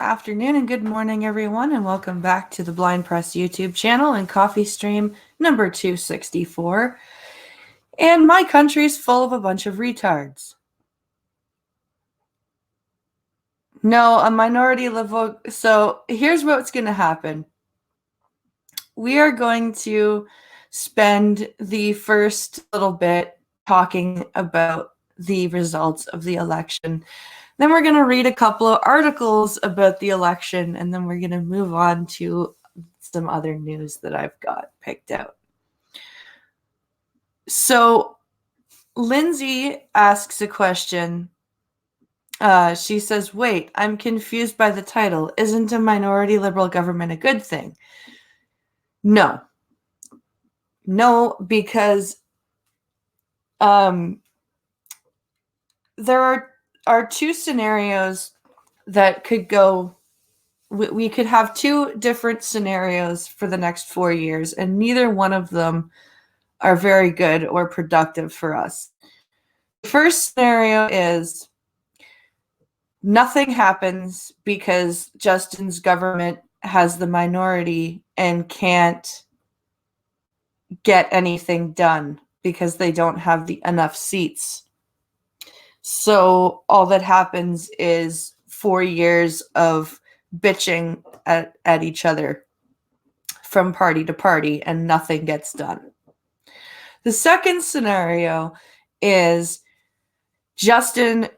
afternoon and good morning, everyone, and welcome back to the Blind Press YouTube channel and CoffeeStream number 264. And my country's full of a bunch of retards. No, a minority level. So here's what's going to happen. We are going to spend the first little bit talking about the results of the election. Then we're going to read a couple of articles about the election, and then we're going to move on to some other news that I've got picked out. So Lindsay asks a question. She says, wait, I'm confused by the title. Isn't a minority liberal government a good thing? No. No, because there are two scenarios that could go. We could have two different scenarios for the next 4 years, and neither one of them are very good or productive for us. The first scenario is nothing happens because Justin's government has the minority and can't get anything done because they don't have enough seats. So all that happens is 4 years of bitching at each other from party to party and nothing gets done. The second scenario is Justin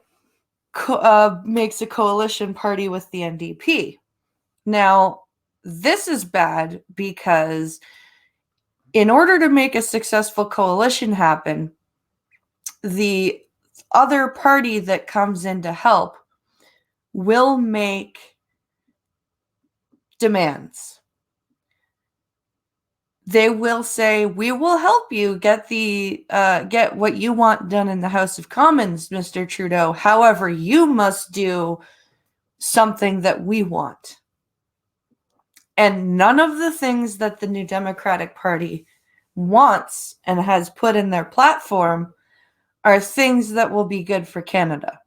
makes a coalition party with the NDP. Now, this is bad because in order to make a successful coalition happen, the other party that comes in to help will make demands. They will say, we will help you get what you want done in the House of Commons, Mr. Trudeau. However, you must do something that we want. And none of the things that the New Democratic Party wants and has put in their platform are things that will be good for Canada.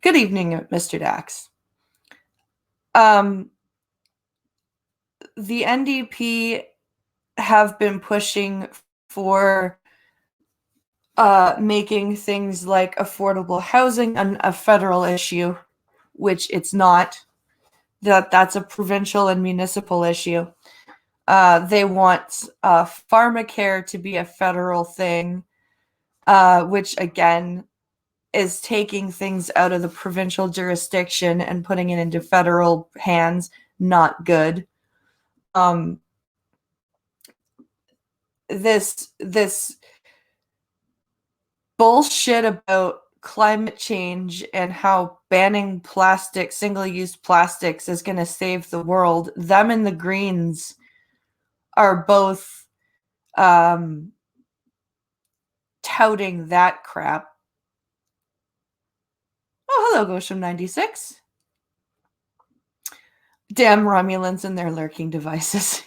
Good evening, Mr. Dax. The NDP have been pushing for making things like affordable housing a federal issue, which it's not. That's a provincial and municipal issue. They want pharmacare to be a federal thing, which again is taking things out of the provincial jurisdiction and putting it into federal hands. Not good. This bullshit about climate change and how banning single-use plastics is going to save the world. Them and the Greens are both touting that crap. Oh, hello, Gosham96. Damn Romulans and their lurking devices.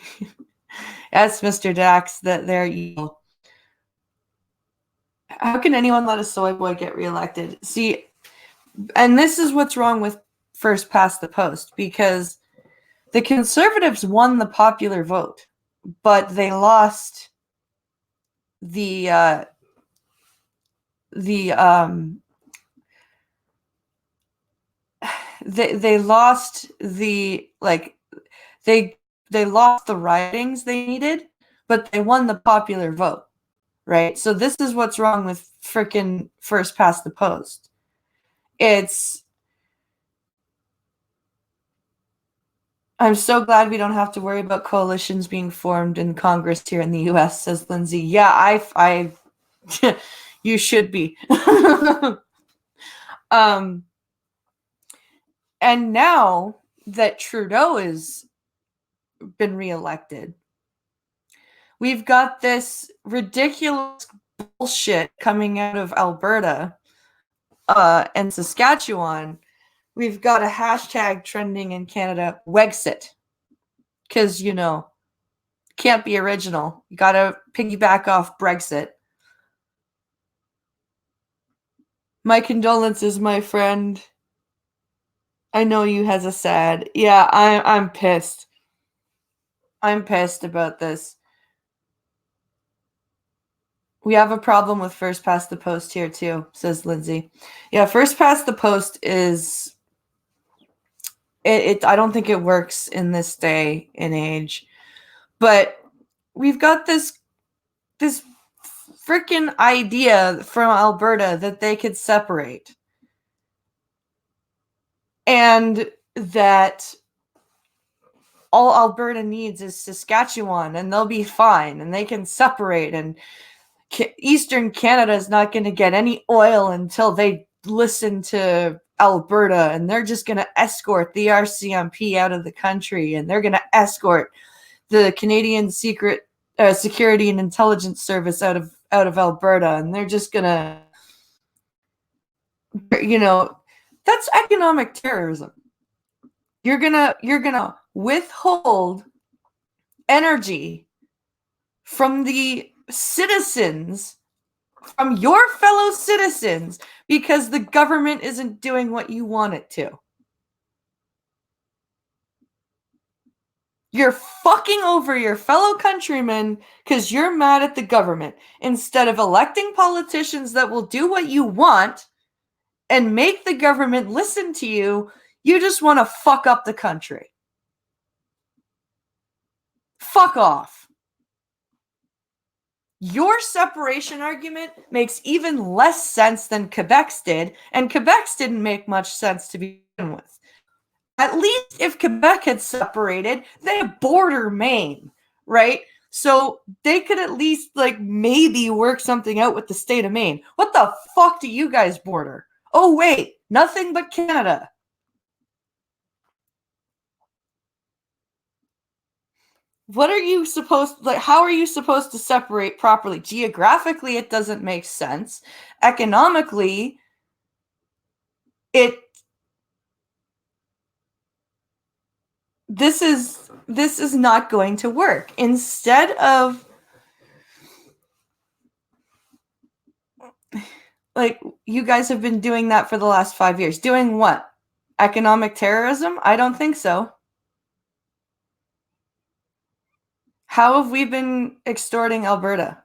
Yes, Mr. Dax, that they're evil. How can anyone let a soy boy get reelected? See, and this is what's wrong with first past the post, because the Conservatives won the popular vote, but they lost they lost they lost the ridings they needed, but they won the popular vote, right? So this is what's wrong with frickin' first past the post. I'm so glad we don't have to worry about coalitions being formed in Congress here in the U.S., says Lindsay. Yeah, I you should be. And now that Trudeau has been reelected, we've got this ridiculous bullshit coming out of Alberta and Saskatchewan. We've got a hashtag trending in Canada, Wexit. Because, can't be original. You gotta piggyback off Brexit. My condolences, my friend. I know you has a sad. Yeah, I'm pissed. I'm pissed about this. We have a problem with first past the post here too, says Lindsay. Yeah, first past the post is it I don't think it works in this day and age. But we've got this freaking idea from Alberta that they could separate. And that all Alberta needs is Saskatchewan and they'll be fine and they can separate, and Eastern Canada is not going to get any oil until they listen to Alberta, and they're just going to escort the RCMP out of the country, and they're going to escort the Canadian Security and Intelligence Service out of Alberta, and they're just going to, that's economic terrorism. You're going to withhold energy from the citizens, from your fellow citizens, because the government isn't doing what you want it to. You're fucking over your fellow countrymen because you're mad at the government. Instead of electing politicians that will do what you want and make the government listen to you, you just want to fuck up the country. Fuck off. Your separation argument makes even less sense than Quebec's did, and Quebec's didn't make much sense to begin with. At least if Quebec had separated, they border Maine, right? So they could at least maybe work something out with the state of Maine. What the fuck do you guys border? Oh wait, nothing but Canada. What are you supposed how are you supposed to separate properly? Geographically, it doesn't make sense. Economically, this is not going to work. Instead of you guys have been doing that for the last 5 years. Doing what? Economic terrorism? I don't think so. How have we been extorting Alberta?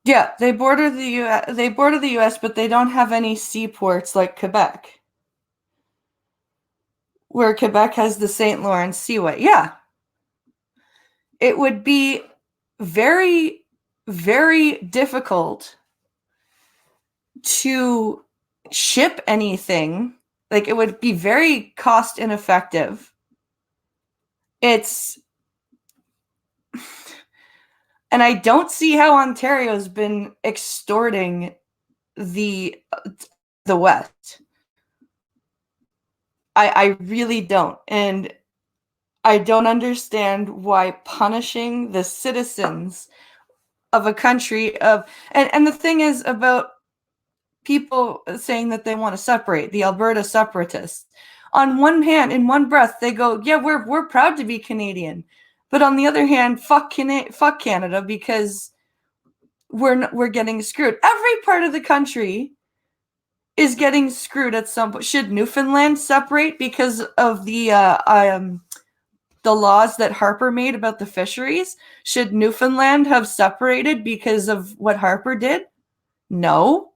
Yeah, they border the US, but they don't have any seaports like Quebec, where Quebec has the St. Lawrence Seaway. Yeah. It would be very, very difficult to ship anything. It would be very cost ineffective. And I don't see how Ontario's been extorting the West. I really don't. And I don't understand why punishing the citizens of a country and the thing is about people saying that they want to separate, the Alberta separatists. On one hand, in one breath, they go, yeah, we're proud to be Canadian. But on the other hand, fuck Canada, because we're getting screwed. Every part of the country is getting screwed at some point. Should Newfoundland separate because of the laws that Harper made about the fisheries? Should Newfoundland have separated because of what Harper did? No.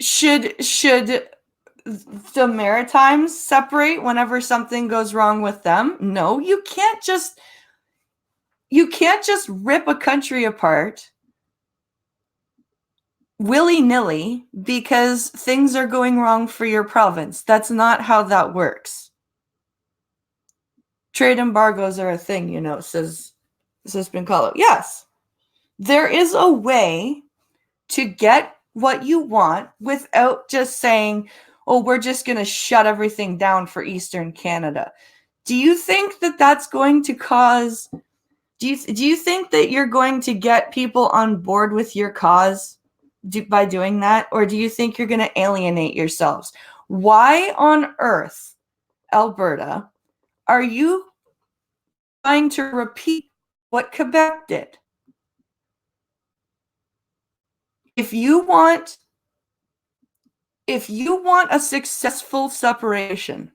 Should the Maritimes separate whenever something goes wrong with them? No, you can't just rip a country apart willy-nilly because things are going wrong for your province. That's not how that works. Trade embargoes are a thing, says Ben Kahlo. Yes, there is a way to get what you want without just saying, oh, we're just going to shut everything down for Eastern Canada. Do you think that that's going to cause... Do you think that you're going to get people on board with your cause by doing that? Or do you think you're going to alienate yourselves? Why on earth, Alberta, are you trying to repeat what Quebec did. If you want a successful separation,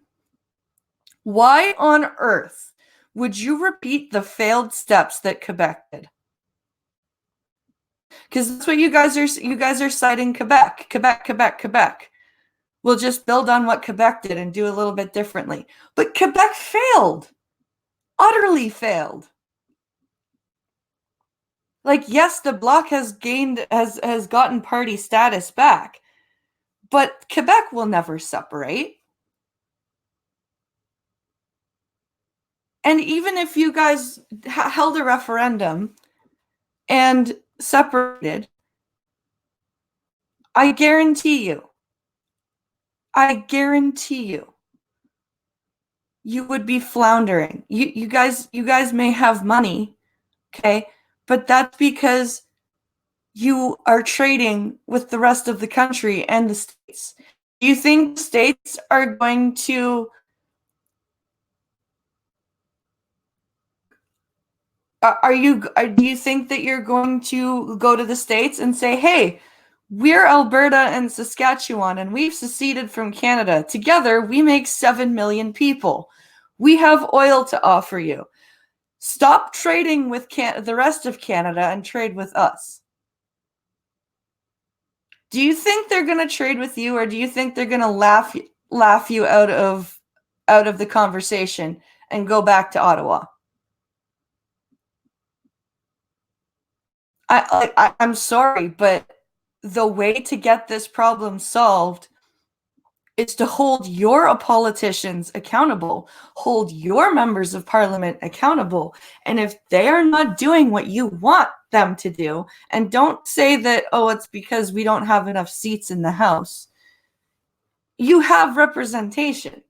why on earth would you repeat the failed steps that Quebec did? Because that's what you guys are citing Quebec. We'll just build on what Quebec did and do a little bit differently. But Quebec failed. Utterly failed. Like, yes, the Bloc has gotten party status back, but Quebec will never separate. And even if you guys held a referendum and separated, I guarantee you, you would be floundering. You guys may have money, okay? But that's because you are trading with the rest of the country and the states. Do you think states are going to do you think that you're going to go to the states and say, "Hey, we're Alberta and Saskatchewan and we've seceded from Canada. Together, we make 7 million people. We have oil to offer you. Stop trading with the rest of Canada and trade with us." Do you think they're going to trade with you, or do you think they're going to laugh you out of the conversation and go back to Ottawa? I'm sorry, but the way to get this problem solved is to hold your politicians accountable, hold your members of parliament accountable. And if they are not doing what you want them to do, and don't say that, oh, it's because we don't have enough seats in the House. You have representation.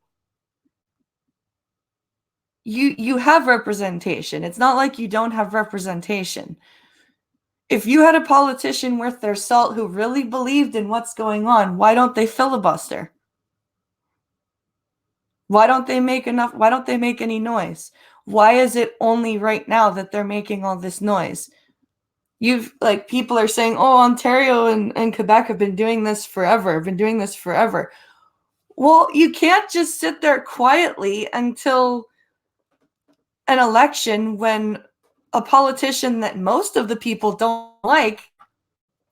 You have representation. It's not like you don't have representation. If you had a politician worth their salt who really believed in what's going on, why don't they filibuster? Why don't they make any noise? Why is it only right now that they're making all this noise? People are saying, oh, Ontario and Quebec have been doing this forever. Well, you can't just sit there quietly until an election when a politician that most of the people don't like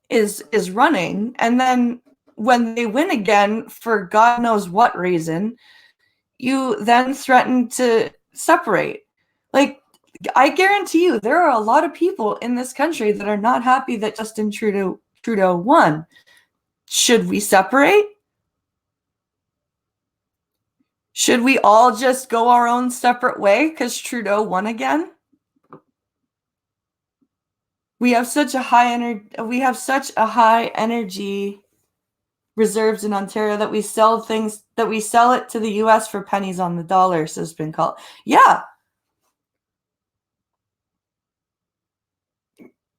is running, and then when they win again for God knows what reason, you then threaten to separate. Like, I guarantee you there are a lot of people in this country that are not happy that Justin Trudeau won. Should we separate? Should we all just go our own separate way because Trudeau won again? We have such a high energy reserves in Ontario that we sell it to the US for pennies on the dollar, so it's been called. Yeah.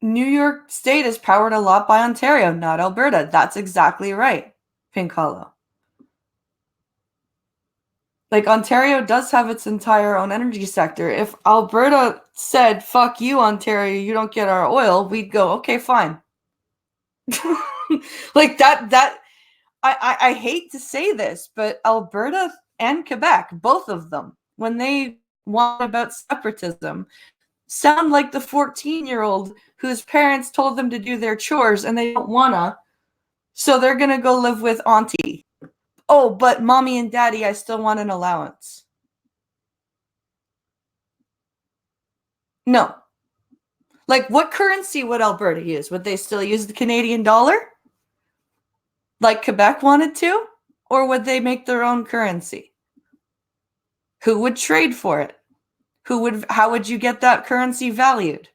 New York State is powered a lot by Ontario, not Alberta. That's exactly right, Pink Hollow. Like, Ontario does have its entire own energy sector. If Alberta said, fuck you, Ontario, you don't get our oil, we'd go, okay, fine. Like, I hate to say this, but Alberta and Quebec, both of them, when they want about separatism, sound like the 14-year-old whose parents told them to do their chores and they don't wanna, so they're gonna go live with auntie. Oh, but mommy and daddy, I still want an allowance. No. Like, what currency would Alberta use? Would they still use the Canadian dollar? Like Quebec wanted to? Or would they make their own currency? Who would trade for it? How would you get that currency valued?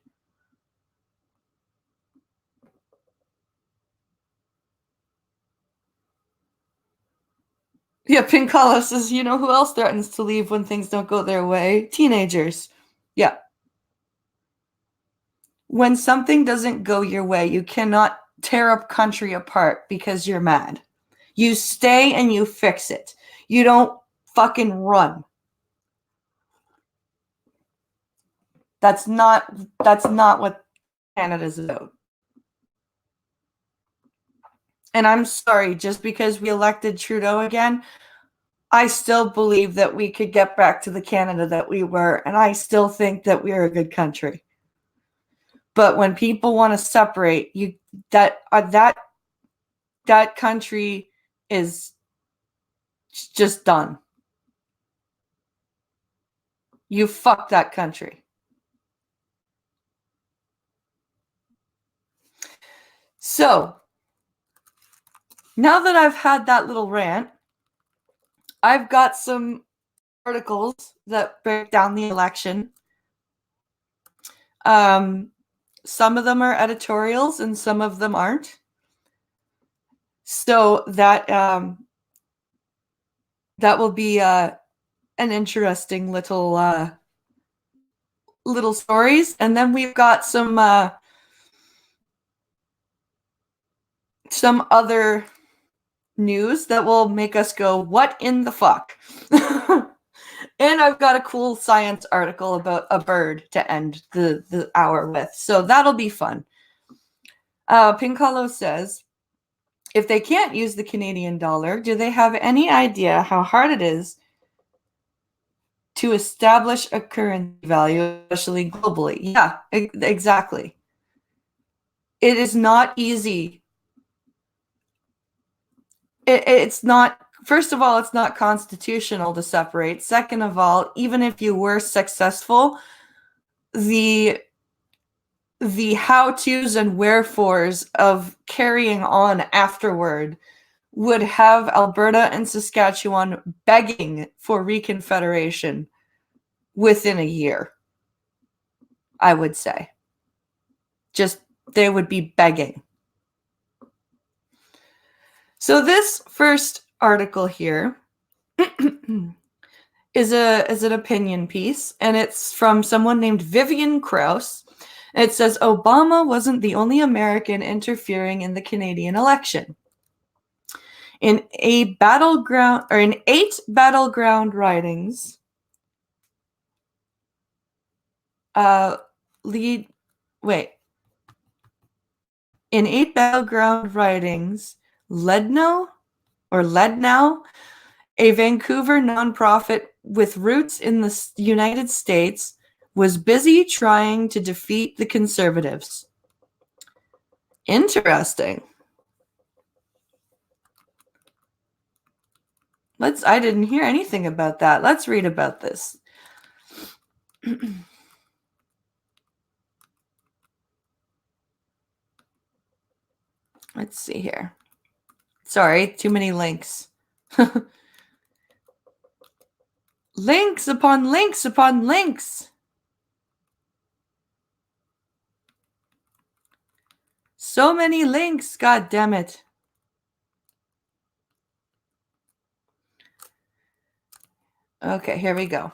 Yeah, Pinkala says, you know who else threatens to leave when things don't go their way? Teenagers. Yeah. When something doesn't go your way, you cannot tear a country apart because you're mad. You stay and you fix it. You don't fucking run. That's not what Canada's about. And I'm sorry, just because we elected Trudeau again, I still believe that we could get back to the Canada that we were, and I still think that we're a good country. But when people want to separate, that country is just done. You fuck that country. So, now that I've had that little rant, I've got some articles that break down the election. Some of them are editorials and some of them aren't. So that will be an interesting little stories. And then we've got some other news that will make us go, what in the fuck? And I've got a cool science article about a bird to end the hour with. So that'll be fun. Pincalo says, if they can't use the Canadian dollar, do they have any idea how hard it is to establish a currency value, especially globally? Yeah, exactly. It is not easy. It's not, first of all, it's not constitutional to separate. Second of all, even if you were successful, the how-tos and wherefores of carrying on afterward would have Alberta and Saskatchewan begging for reconfederation within a year, I would say. Just, they would be begging. So this first article here is an opinion piece, and it's from someone named Vivian Krause. It says, Obama wasn't the only American interfering in the Canadian election. In 8 battleground ridings, in 8 battleground ridings, Lednow, a Vancouver nonprofit with roots in the United States, was busy trying to defeat the Conservatives. Interesting. I didn't hear anything about that. Let's read about this. Let's see here. Sorry, too many links. Links upon links upon links. So many links, god damn it. Okay, here we go.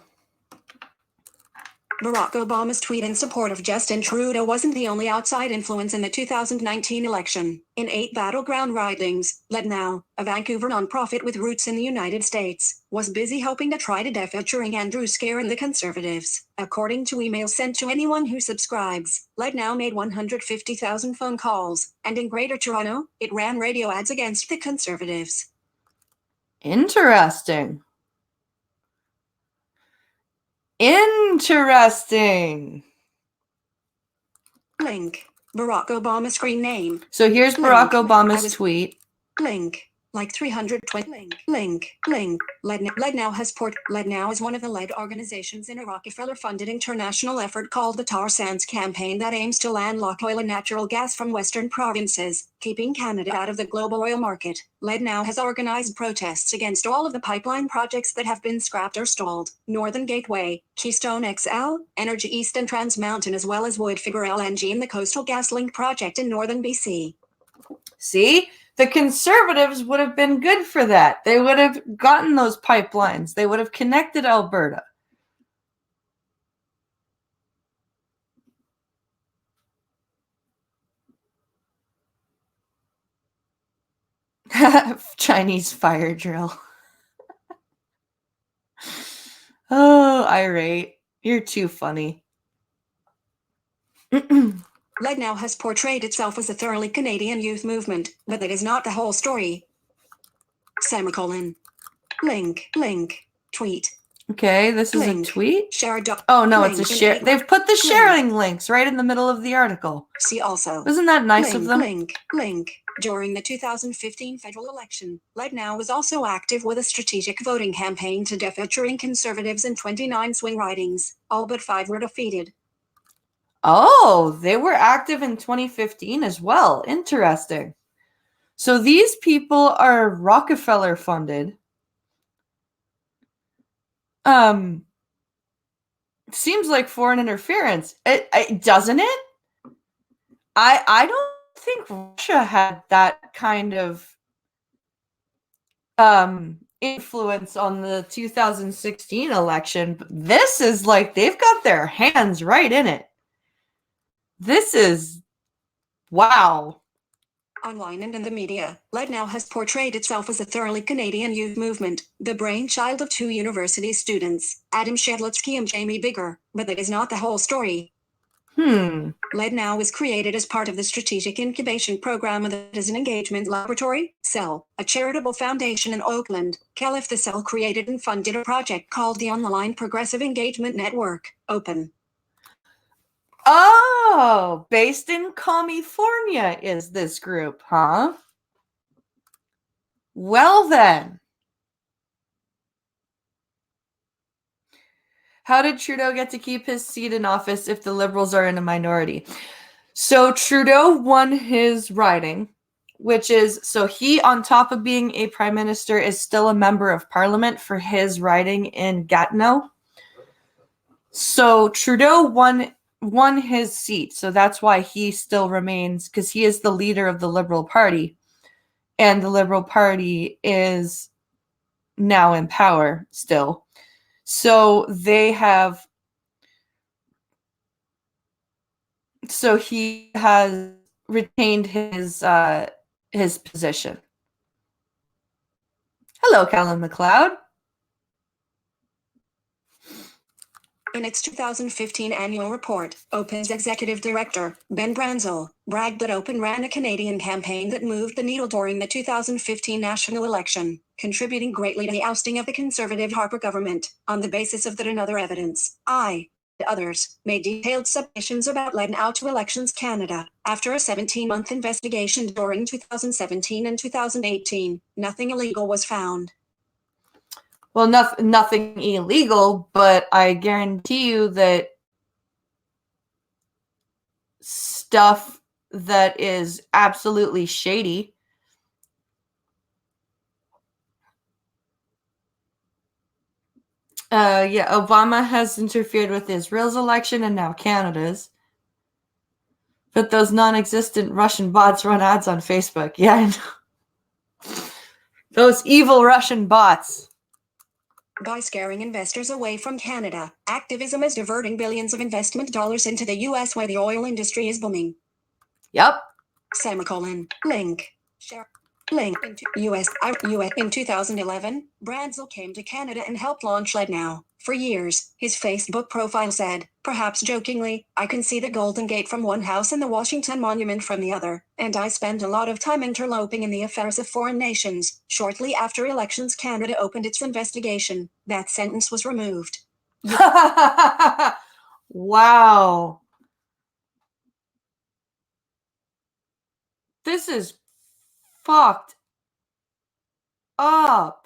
Barack Obama's tweet in support of Justin Trudeau wasn't the only outside influence in the 2019 election. In 8 battleground ridings, Lednow, a Vancouver nonprofit with roots in the United States, was busy hoping to try to defeaturing Andrew Scheer and the Conservatives. According to emails sent to anyone who subscribes, Lednow made 150,000 phone calls, and in Greater Toronto, it ran radio ads against the Conservatives. Interesting. Interesting. Link. Barack Obama screen name. So here's Barack Obama's tweet. Link. Like 320. Link. Lednow is one of the lead organizations in a Rockefeller-funded international effort called the Tar Sands Campaign that aims to landlock oil and natural gas from Western provinces, keeping Canada out of the global oil market. Lednow has organized protests against all of the pipeline projects that have been scrapped or stalled: Northern Gateway, Keystone XL, Energy East and Trans Mountain, as well as Woodfigure LNG and the Coastal GasLink project in northern BC. See? The Conservatives would have been good for that. They would have gotten those pipelines. They would have connected Alberta. Chinese fire drill. Oh, irate. You're too funny. Lead Now has portrayed itself as a thoroughly Canadian youth movement, but that is not the whole story. Semicolon. Link. Tweet. Okay, this is Link. a tweet? Share. Oh, no, link. it's a share. They've put the sharing links right in the middle of the article. See also. Isn't that nice of them? Link. During the 2015 federal election, Lead Now was also active with a strategic voting campaign to featuring conservatives in 29 swing ridings. All but 5 were defeated. Oh, they were active in 2015 as well. Interesting. So these people are Rockefeller funded. Seems like foreign interference. It doesn't it? I don't think Russia had that kind of influence on the 2016 election. But this is like they've got their hands right in it. This is wow. Online and in the media, Lead Now has portrayed itself as a thoroughly Canadian youth movement, the brainchild of 2 university students, Adam Shedlitsky and Jamie Bigger, but that is not the whole story. Lead Now was created as part of the Strategic Incubation Program that is an engagement laboratory, CEL, a charitable foundation in Oakland. Calif the CEL created and funded a project called the Online Progressive Engagement Network, OPEN. Oh, based in California is this group, huh? Well then. How did Trudeau get to keep his seat in office if the Liberals are in a minority? So Trudeau won his riding, which is, so he, on top of being a prime minister, is still a member of parliament for his riding in Gatineau. So Trudeau won his seat. So that's why he still remains, because he is the leader of the Liberal Party. And the Liberal Party is now in power still. So they have, so he has retained his position. Hello, Callum McLeod. In its 2015 annual report, OPEN's executive director, Ben Branzel, bragged that OPEN ran a Canadian campaign that moved the needle during the 2015 national election, contributing greatly to the ousting of the Conservative Harper government, on the basis of that and other evidence. Others made detailed submissions about Lead Now to Elections Canada. After a 17-month investigation during 2017 and 2018, nothing illegal was found. Well, nothing illegal, but I guarantee you that stuff that is absolutely shady. Yeah, Obama has interfered with Israel's election and now Canada's. But those non-existent Russian bots run ads on Facebook. Yeah, I know. Those evil Russian bots. By scaring investors away from Canada, activism is diverting billions of investment dollars into the US where the oil industry is booming. Yep. Semicolon. Link. Share. Link. US. In 2011, Branzel came to Canada and helped launch Lead Now. For years, his Facebook profile said, perhaps jokingly, I can see the Golden Gate from one house and the Washington Monument from the other, and I spend a lot of time interloping in the affairs of foreign nations. Shortly after elections, Canada opened its investigation. That sentence was removed. Wow. This is fucked up.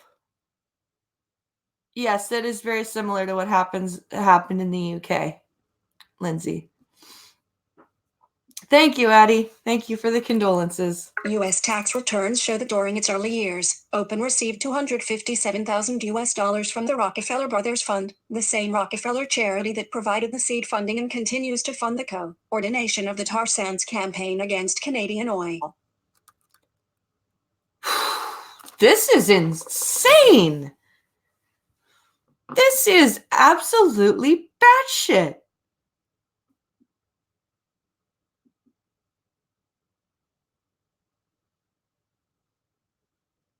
Yes, that is very similar to what happened in the UK, Lindsay. Thank you, Addie. Thank you for the condolences. U.S. tax returns show that during its early years, OPEN received $257,000 from the Rockefeller Brothers Fund, the same Rockefeller charity that provided the seed funding and continues to fund the coordination of the tar sands campaign against Canadian oil. This is insane. This is absolutely batshit.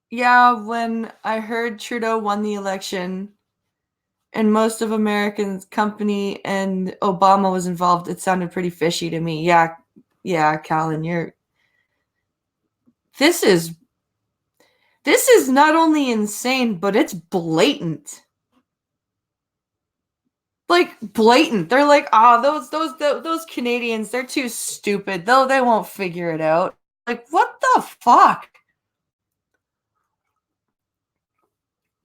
Yeah, when I heard Trudeau won the election, and most of Americans' company and Obama was involved, it sounded pretty fishy to me. Yeah, Callan, this is not only insane, but it's blatant. Like blatant. They're like, those Canadians, they're too stupid. Though they won't figure it out. Like, what the fuck?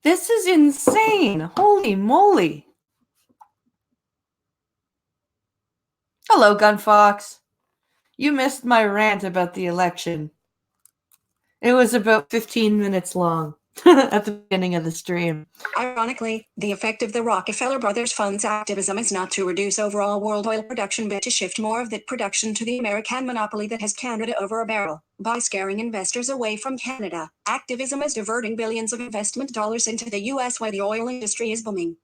This is insane. Holy moly. Hello, Gunfox. You missed my rant about the election. It was about 15 minutes long at the beginning of the stream. Ironically, the effect of the Rockefeller Brothers Fund's activism is not to reduce overall world oil production but to shift more of that production to the American monopoly that has Canada over a barrel. By scaring investors away from Canada, activism is diverting billions of investment dollars into the US where the oil industry is booming.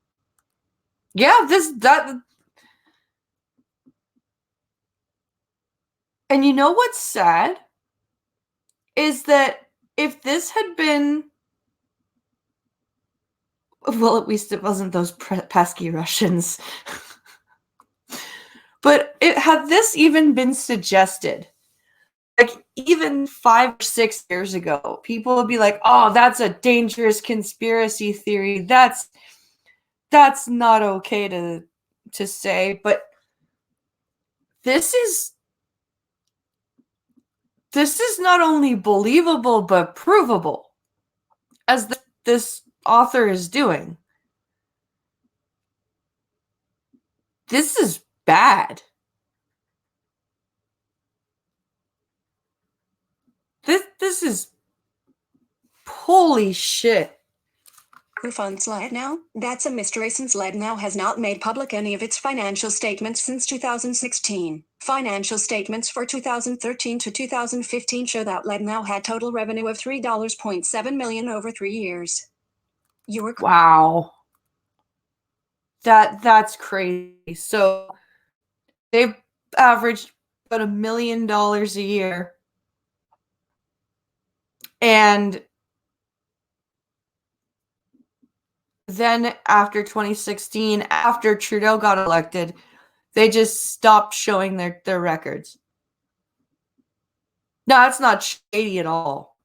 Yeah, and you know what's sad? Is that if this had been, well, at least it wasn't those pesky Russians. But had this even been suggested, like even 5 or 6 years ago, people would be like, "Oh, that's a dangerous conspiracy theory. That's not okay to say." But this is not only believable but provable, as this author is doing. This is bad. This is holy shit. Who funds Lednow? That's a mystery since Lednow has not made public any of its financial statements since 2016. Financial statements for 2013 to 2015 show that Lednow had total revenue of $3.7 million over 3 years. Wow. That's crazy. So they've averaged about $1 million a year. And then after 2016, after Trudeau got elected, they just stopped showing their records. No, that's not shady at all.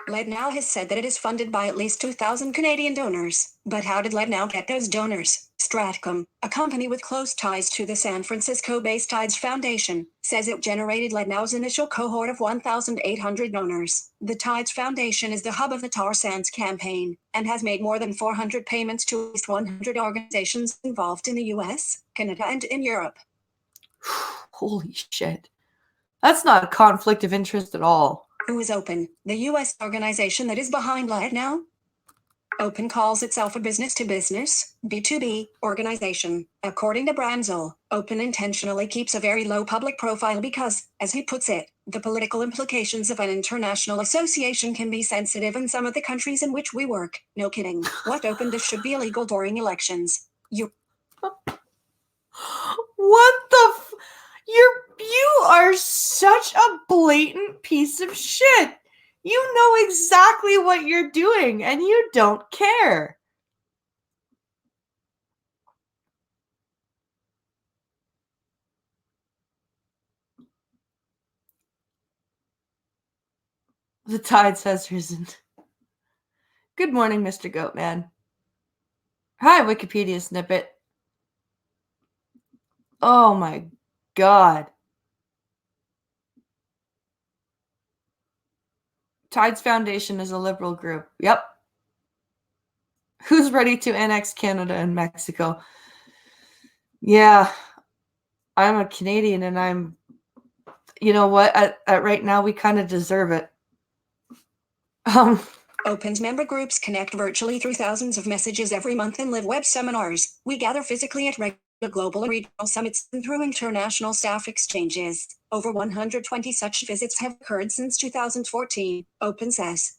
Lednow has said that it is funded by at least 2,000 Canadian donors. But how did Lednow get those donors? Stratcom, a company with close ties to the San Francisco-based Tides Foundation, says it generated Lednow's initial cohort of 1,800 donors. The Tides Foundation is the hub of the tar sands campaign and has made more than 400 payments to at least 100 organizations involved in the US, Canada, and in Europe. Holy shit. That's not a conflict of interest at all. Who is Open, the U.S. organization that is behind Lednow? Open calls itself a business-to-business, B2B, organization. According to Bramsell, Open intentionally keeps a very low public profile because, as he puts it, the political implications of an international association can be sensitive in some of the countries in which we work. No kidding. What Open does should be illegal during elections. What the you are such a blatant piece of shit. You know exactly what you're doing and you don't care. The tide has risen. Good morning, Mr. Goatman. Hi, Wikipedia snippet. Oh my god. Tides Foundation is a liberal group. Yep. Who's ready to annex Canada and Mexico? Yeah. I'm a Canadian and you know what? At right now, we kind of deserve it. Open's member groups connect virtually through thousands of messages every month and live web seminars. We gather physically at regular global and regional summits and through international staff exchanges. Over 120 such visits have occurred since 2014, Open says.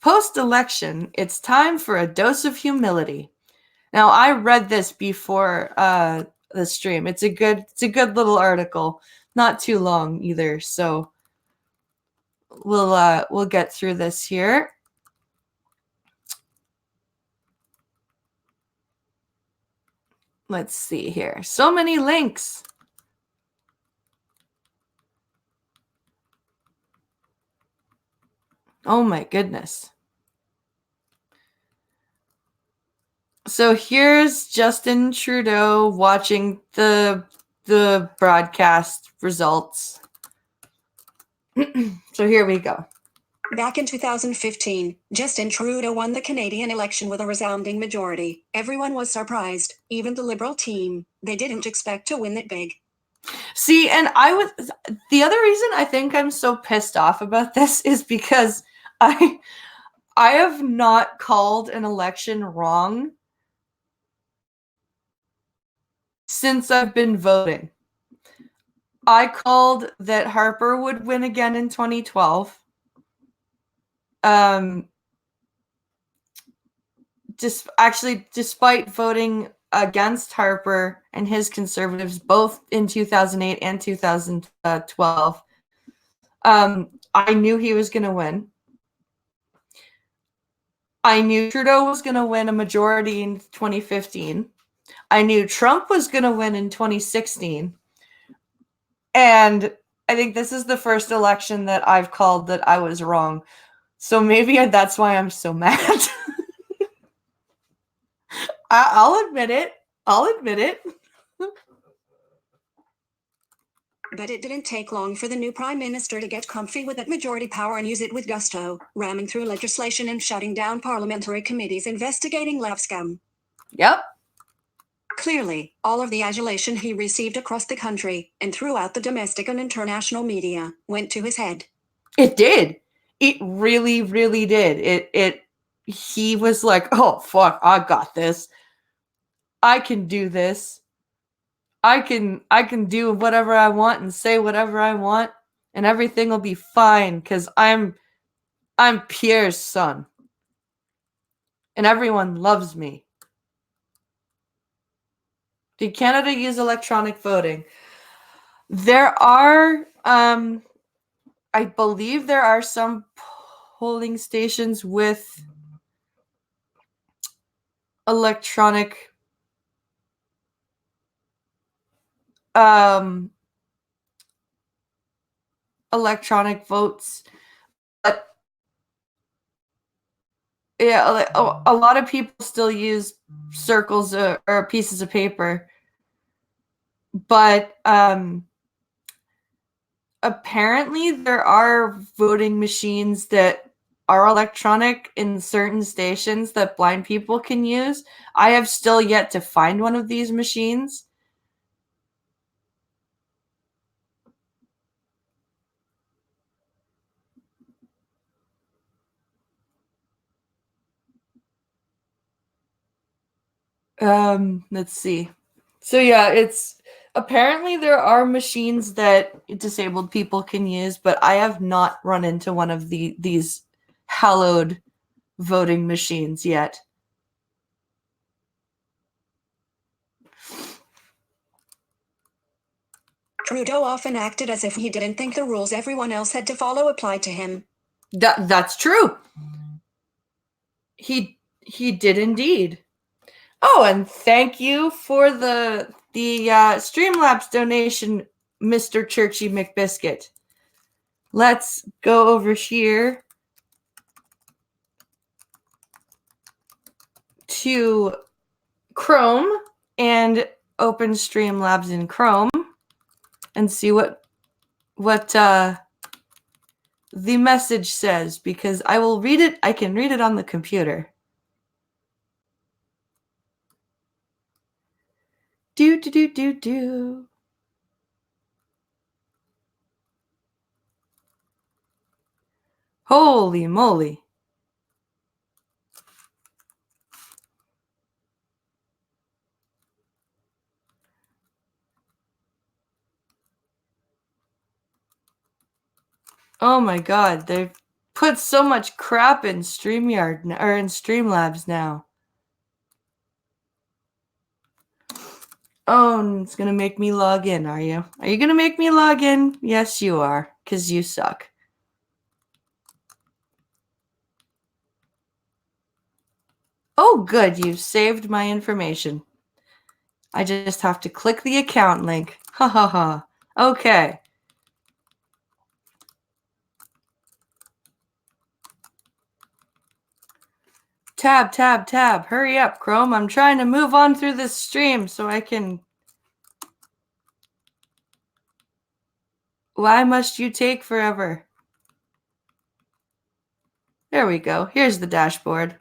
Post-election, it's time for a dose of humility. Now, I read this before the stream. It's a good little article, not too long either. So we'll get through this here. Let's see here. So many links. Oh my goodness. So here's Justin Trudeau watching the broadcast results. So here we go. Back in 2015, Justin Trudeau won the Canadian election with a resounding majority. Everyone was surprised, even the Liberal team. They didn't expect to win it big. See, and the other reason I think I'm so pissed off about this is because I have not called an election wrong since I've been voting. I called that Harper would win again in 2012. Despite voting against Harper and his Conservatives both in 2008 and 2012, I knew he was going to win. I knew Trudeau was going to win a majority in 2015. I knew Trump was going to win in 2016. And I think this is the first election that I've called that I was wrong. So maybe that's why I'm so mad. I'll admit it. But it didn't take long for the new prime minister to get comfy with that majority power and use it with gusto, ramming through legislation and shutting down parliamentary committees investigating lab scam. Yep. Clearly, all of the adulation he received across the country and throughout the domestic and international media went to his head. It did. It really, really did. He was like, oh, fuck, I got this. I can do this. I can do whatever I want and say whatever I want, and everything will be fine because I'm Pierre's son. And everyone loves me. Did Canada use electronic voting? There are, I believe there are some polling stations with electronic electronic votes, but yeah, a lot of people still use circles or pieces of paper, but apparently there are voting machines that are electronic in certain stations that blind people can use. I have still yet to find one of these machines. Let's see. So yeah, it's apparently there are machines that disabled people can use, but I have not run into one of these hallowed voting machines yet. Trudeau often acted as if he didn't think the rules everyone else had to follow applied to him. That's true. He did indeed. Oh, and thank you for the Streamlabs donation, Mr. Churchy McBiscuit. Let's go over here to Chrome and open Streamlabs in Chrome and see what the message says, because I will read it. I can read it on the computer. Do. Holy moly. Oh my god, they've put so much crap in StreamYard or in Streamlabs now. Oh, it's gonna make me log in, are you? Are you gonna make me log in? Yes, you are, because you suck. Oh, good, you've saved my information. I just have to click the account link. Ha ha ha. Okay. Tab, tab, tab. Hurry up, Chrome. I'm trying to move on through this stream so I can... Why must you take forever? There we go. Here's the dashboard.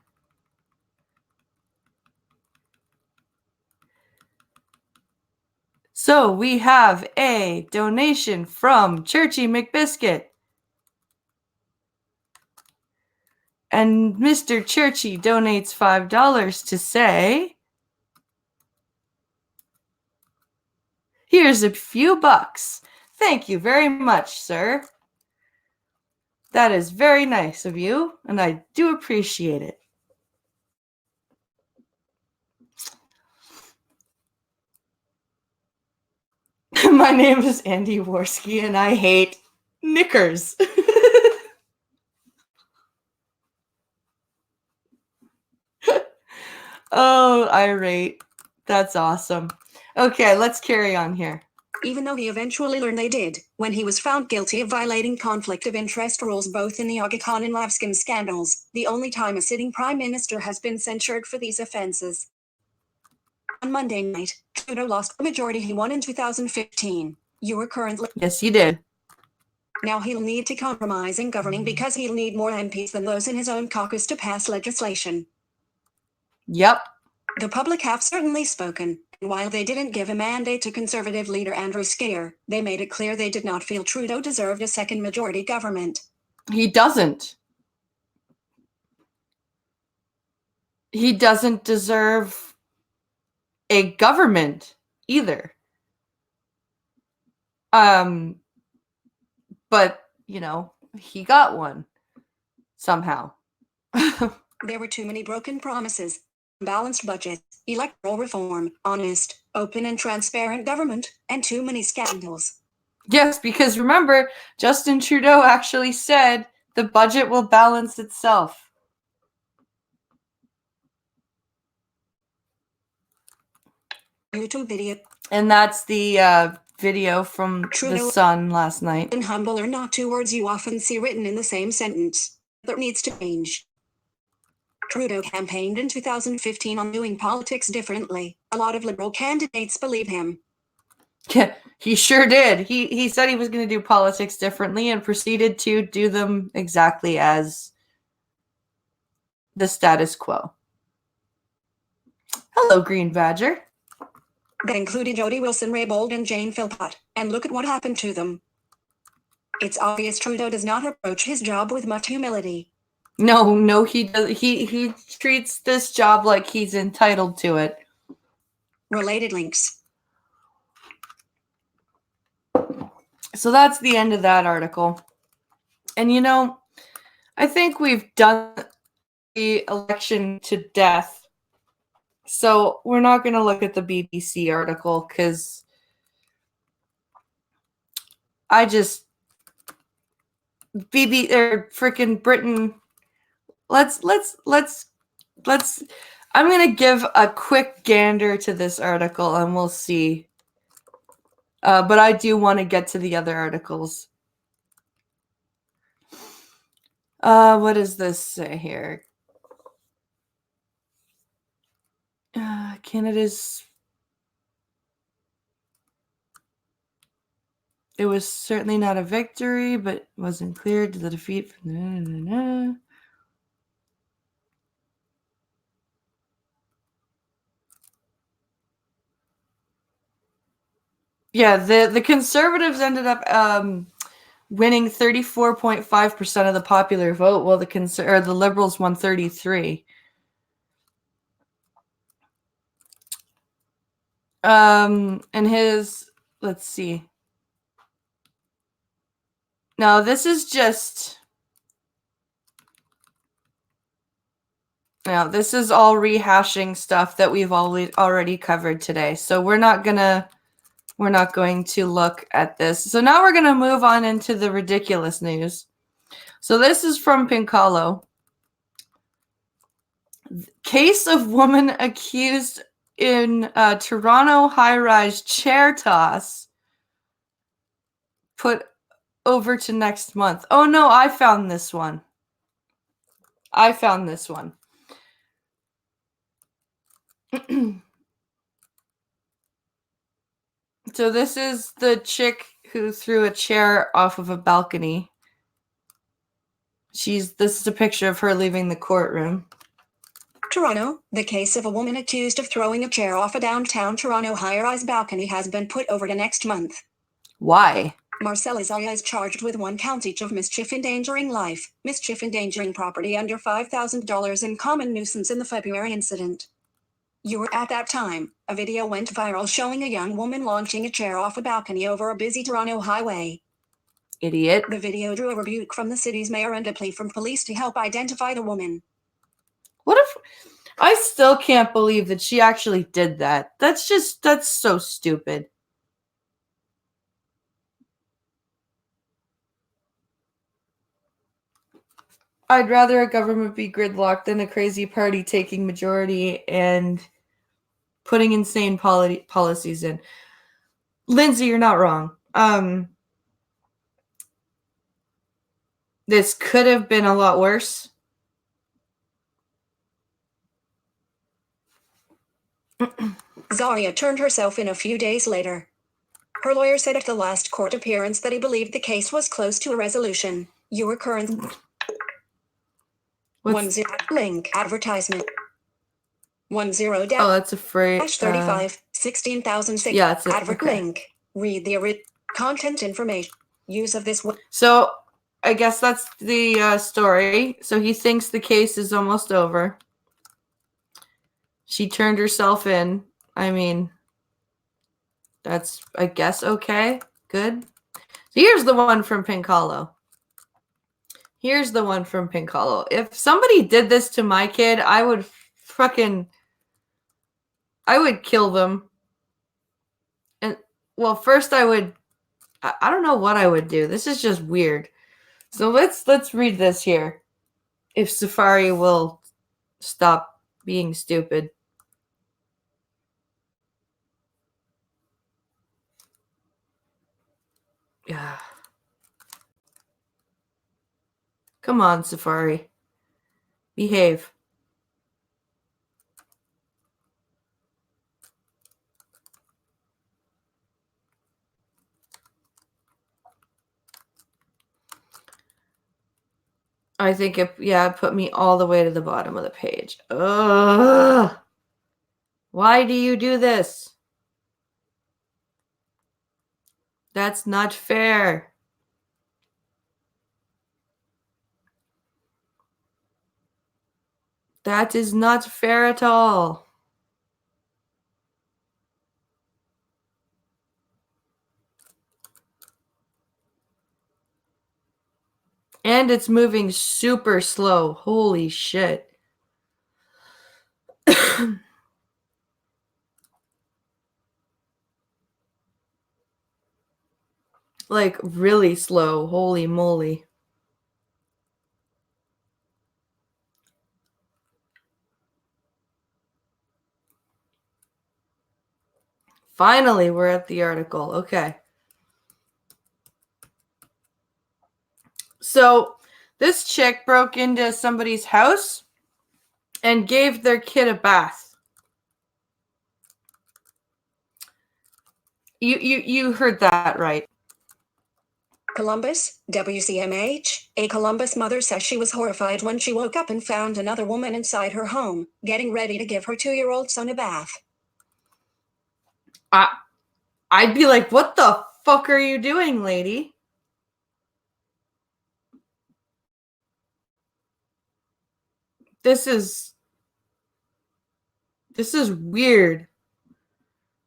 So we have a donation from Churchy McBiscuit. And Mr. Churchy donates $5 to say, here's a few bucks. Thank you very much, sir. That is very nice of you, and I do appreciate it. My name is Andy Worski, and I hate knickers. Oh, irate. That's awesome. Okay, let's carry on here. Even though he eventually learned they did, when he was found guilty of violating conflict of interest rules both in the Ogikon and Lavskin scandals, the only time a sitting prime minister has been censured for these offenses. On Monday night, Trudeau lost the majority he won in 2015. You were currently... Yes, you did. Now he'll need to compromise in governing because he'll need more MPs than those in his own caucus to pass legislation. Yep. The public have certainly spoken, and while they didn't give a mandate to Conservative leader Andrew Scheer, they made it clear they did not feel Trudeau deserved a second majority government. He doesn't. He doesn't deserve a government either. But, you know, he got one somehow. There were too many broken promises, balanced budget, electoral reform, honest, open and transparent government, and too many scandals. Yes, because remember, Justin Trudeau actually said the budget will balance itself. YouTube video. And that's the video from Trudeau The Sun last night. and humble are not two words you often see written in the same sentence. That needs to change. Trudeau campaigned in 2015 on doing politics differently. A lot of Liberal candidates believe him. Yeah, he sure did. He said he was going to do politics differently and proceeded to do them exactly as the status quo. Hello, Green Badger. That included Jody Wilson-Raybould and Jane Philpott, and look at what happened to them. It's obvious Trudeau does not approach his job with much humility. No, he does. He treats this job like he's entitled to it. Related links. So that's the end of that article. And you know, I think we've done the election to death. So we're not going to look at the BBC article because I just freaking Britain. Let's I'm going to give a quick gander to this article and we'll see. But I do want to get to the other articles. What does this say here? Canada's... It was certainly not a victory, but wasn't clear to the defeat. Yeah, the Conservatives ended up winning 34.5% of the popular vote, while the Liberals won 33%. And let's see. Now, this is just Now, this is all rehashing stuff that we've already covered today. So we're not going to look at this. So now we're going to move on into the ridiculous news. So this is from Pinkalo. Case of woman accused in Toronto high-rise chair toss put over to next month. Oh no, I found this one. So this is the chick who threw a chair off of a balcony. This is a picture of her leaving the courtroom. Toronto, the case of a woman accused of throwing a chair off a downtown Toronto high-rise balcony has been put over to next month. Why? Marcella Zaya is charged with 1 count each of mischief endangering life, mischief endangering property under $5,000, and common nuisance in the February incident. You were at that time. A video went viral showing a young woman launching a chair off a balcony over a busy Toronto highway. Idiot. The video drew a rebuke from the city's mayor and a plea from police to help identify the woman. What if... I still can't believe that she actually did that. That's so stupid. I'd rather a government be gridlocked than a crazy party taking majority and putting insane policies in. Lindsay, you're not wrong. This could have been a lot worse. Zaria turned herself in a few days later. Her lawyer said at the last court appearance that he believed the case was close to a resolution. Your current 10 link advertisement 10 oh, that's a phrase. 35 16,006 yeah, it's advert okay. Link. Read the content information. Use of this. So I guess that's the story. So he thinks the case is almost over. She turned herself in. I mean, that's, I guess, okay. Good. So here's the one from Pinkalo. If somebody did this to my kid, I would kill them. And, well, first I don't know what I would do. This is just weird. So let's read this here. If Safari will stop being stupid. Yeah. Come on, Safari. Behave. I think it put me all the way to the bottom of the page. Ugh. Why do you do this? That's not fair. That is not fair at all. And it's moving super slow. Holy shit. Like really slow. Holy moly. Finally, we're at the article. Okay. So this chick broke into somebody's house and gave their kid a bath. You heard that right. Columbus, WCMH. A Columbus mother says she was horrified when she woke up and found another woman inside her home, getting ready to give her 2-year-old son a bath. I'd be like, what the fuck are you doing, lady? This is weird.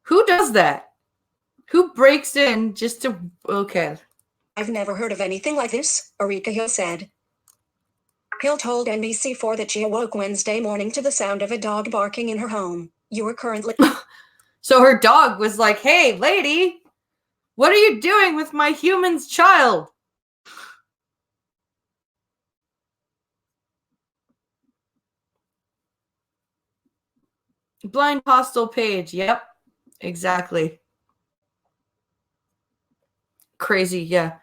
Who does that? Who breaks in just to... Okay. I've never heard of anything like this, Erika Hill said. Hill told NBC4 that she awoke Wednesday morning to the sound of a dog barking in her home. You are currently... So her dog was like, hey, lady, what are you doing with my human's child? Blind hostile page. Yep, exactly. Crazy, yeah.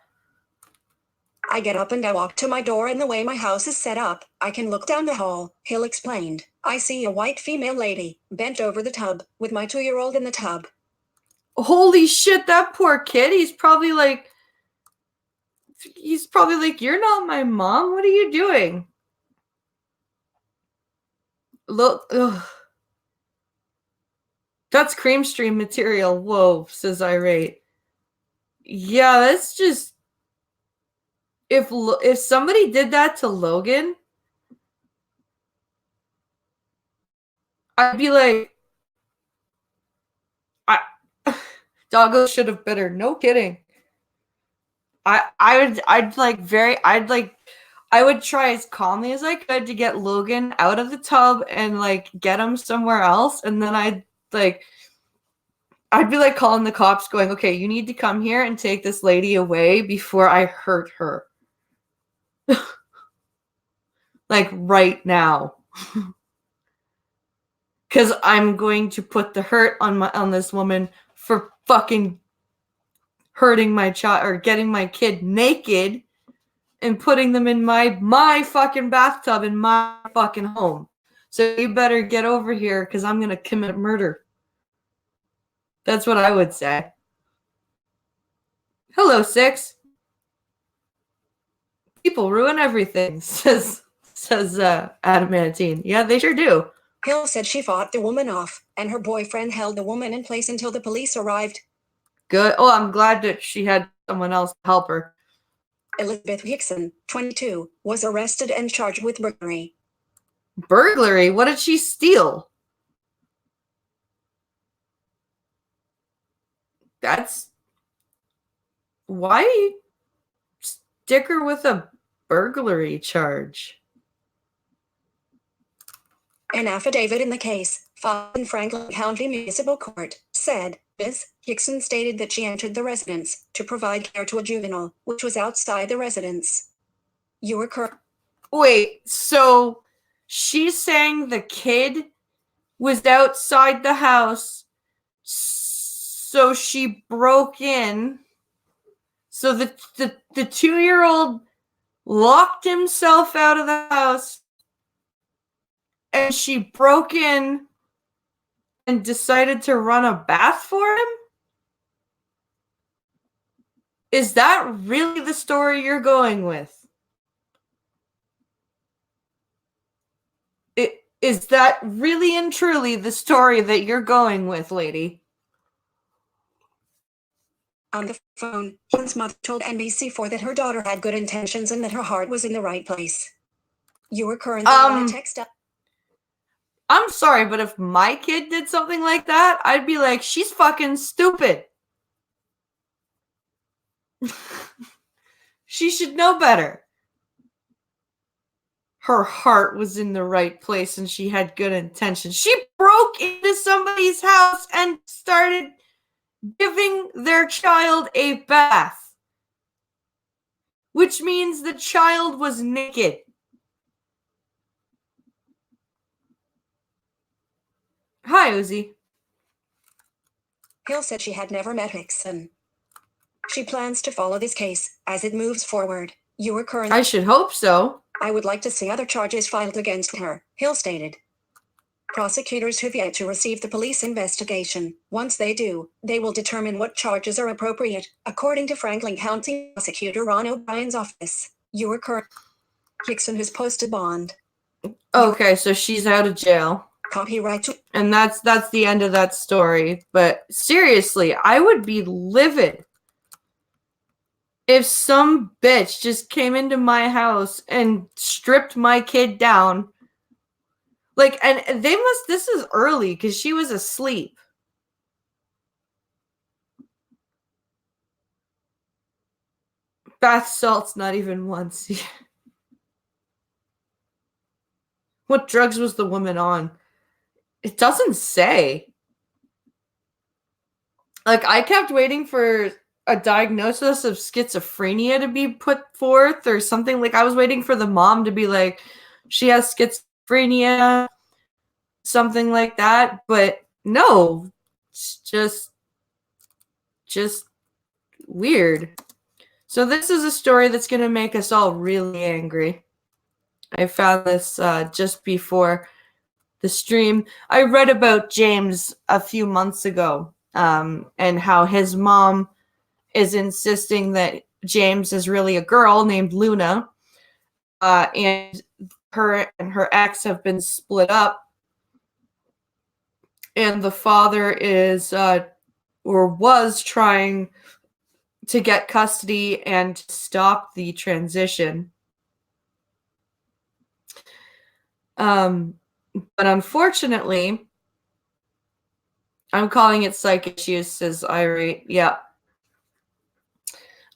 I get up and I walk to my door, and the way my house is set up, I can look down the hall, Hill explained. I see a white female lady, bent over the tub, with my 2-year-old in the tub. Holy shit, that poor kid. He's probably like, you're not my mom. What are you doing? Look, ugh. That's CoffeeStream material. Whoa, says Irate. Yeah, that's just... If somebody did that to Logan, I'd be like, Doggo should have bit her. No kidding. I would try as calmly as I could to get Logan out of the tub and like get him somewhere else, and then I'd be like calling the cops, going, okay, you need to come here and take this lady away before I hurt her. Like right now. Because I'm going to put the hurt on this woman for fucking hurting my child or getting my kid naked and putting them in my fucking bathtub in my fucking home. So you better get over here because I'm going to commit murder. That's what I would say. Hello, Six. People ruin everything, says Adamantine. Yeah, they sure do. Hill said she fought the woman off, and her boyfriend held the woman in place until the police arrived. Good. Oh, I'm glad that she had someone else to help her. Elizabeth Hickson, 22, was arrested and charged with burglary. Burglary? What did she steal? That's... Why stick her with a burglary charge? An affidavit in the case, filed in Franklin County Municipal Court, said Ms. Hickson stated that she entered the residence to provide care to a juvenile, which was outside the residence. You were correct. Wait, so she's saying the kid was outside the house, so she broke in. So the 2-year-old locked himself out of the house, and she broke in and decided to run a bath for him? Is that really the story you're going with? Is that really and truly the story that you're going with, lady? On the phone, Hill's mother told NBC4 that her daughter had good intentions and that her heart was in the right place. You were currently on a text up. I'm sorry, but if my kid did something like that, I'd be like, she's fucking stupid. She should know better. Her heart was in the right place and she had good intentions. She broke into somebody's house and started giving their child a bath, which means the child was naked. Hi, Uzi. Hill said she had never met Hickson. She plans to follow this case as it moves forward. You are currently... I should hope so. I would like to see other charges filed against her, Hill stated. Prosecutors have yet to receive the police investigation. Once they do, they will determine what charges are appropriate, according to Franklin County Prosecutor Ron O'Brien's office. You are current. Hickson has posted bond. Okay, so she's out of jail. Copyright. And that's the end of that story. But seriously, I would be livid if some bitch just came into my house and stripped my kid down. Like, and this is early because she was asleep. Bath salts not even once. What drugs was the woman on? It doesn't say. Like, I kept waiting for a diagnosis of schizophrenia to be put forth or something. Like, I was waiting for the mom to be like, she has schizophrenia, something like that. But no, it's just weird. So this is a story that's going to make us all really angry. I found this just before the stream. I read about James a few months ago, and how his mom is insisting that James is really a girl named Luna, and her ex have been split up, and the father is or was trying to get custody and stop the transition. But unfortunately, I'm calling it psych issues, says Irate. Yeah.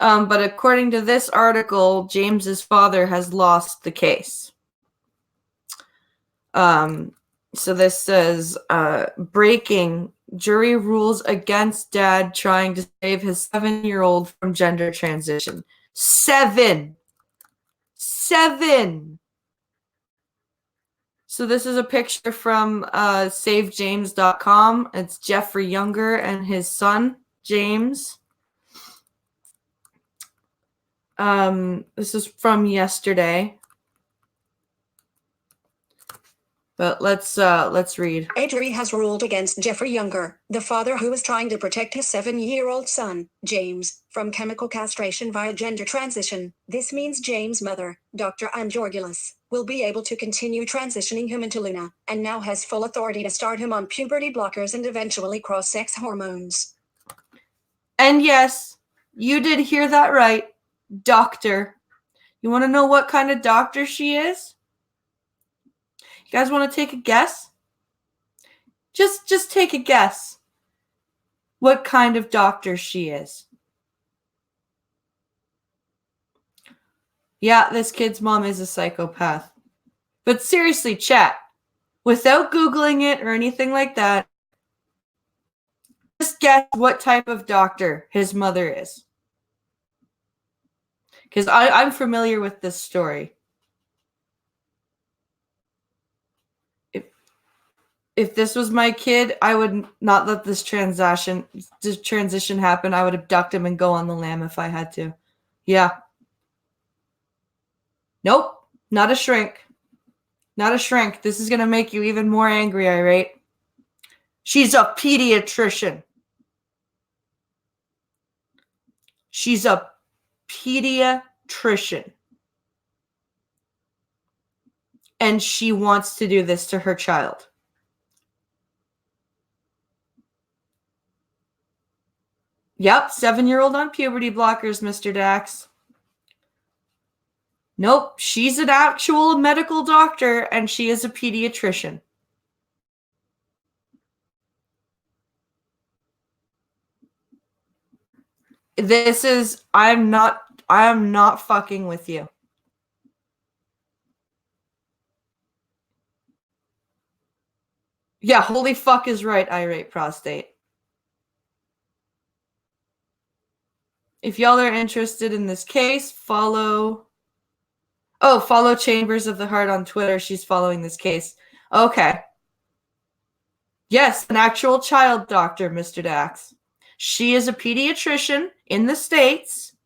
But according to this article, James's father has lost the case. So this says, breaking, jury rules against dad trying to save his 7-year-old from gender transition. 7! So this is a picture from SaveJames.com. It's Jeffrey Younger and his son, James. This is from yesterday. But let's read. A jury has ruled against Jeffrey Younger, the father who was trying to protect his 7-year-old son, James, from chemical castration via gender transition. This means James' mother, Dr. Ann Georgulis, will be able to continue transitioning him into Luna, and now has full authority to start him on puberty blockers and eventually cross-sex hormones. And yes, you did hear that right, doctor. You want to know what kind of doctor she is? You guys want to take a guess? Just take a guess what kind of doctor she is. Yeah, this kid's mom is a psychopath. But seriously, chat, without Googling it or anything like that, just guess what type of doctor his mother is. Because I'm familiar with this story. If this was my kid, I would not let this transition happen. I would abduct him and go on the lam if I had to. Yeah. Nope. Not a shrink. Not a shrink. This is going to make you even more angry, Irate. She's a pediatrician. She's a pediatrician. And she wants to do this to her child. Yep, 7-year-old on puberty blockers, Mr. Dax. Nope, she's an actual medical doctor, and she is a pediatrician. I am not fucking with you. Yeah, holy fuck is right, Irate Prostate. If y'all are interested in this case, follow Chambers of the Heart on Twitter. She's following this case. Okay. Yes, an actual child doctor, Mr. Dax. She is a pediatrician in the States.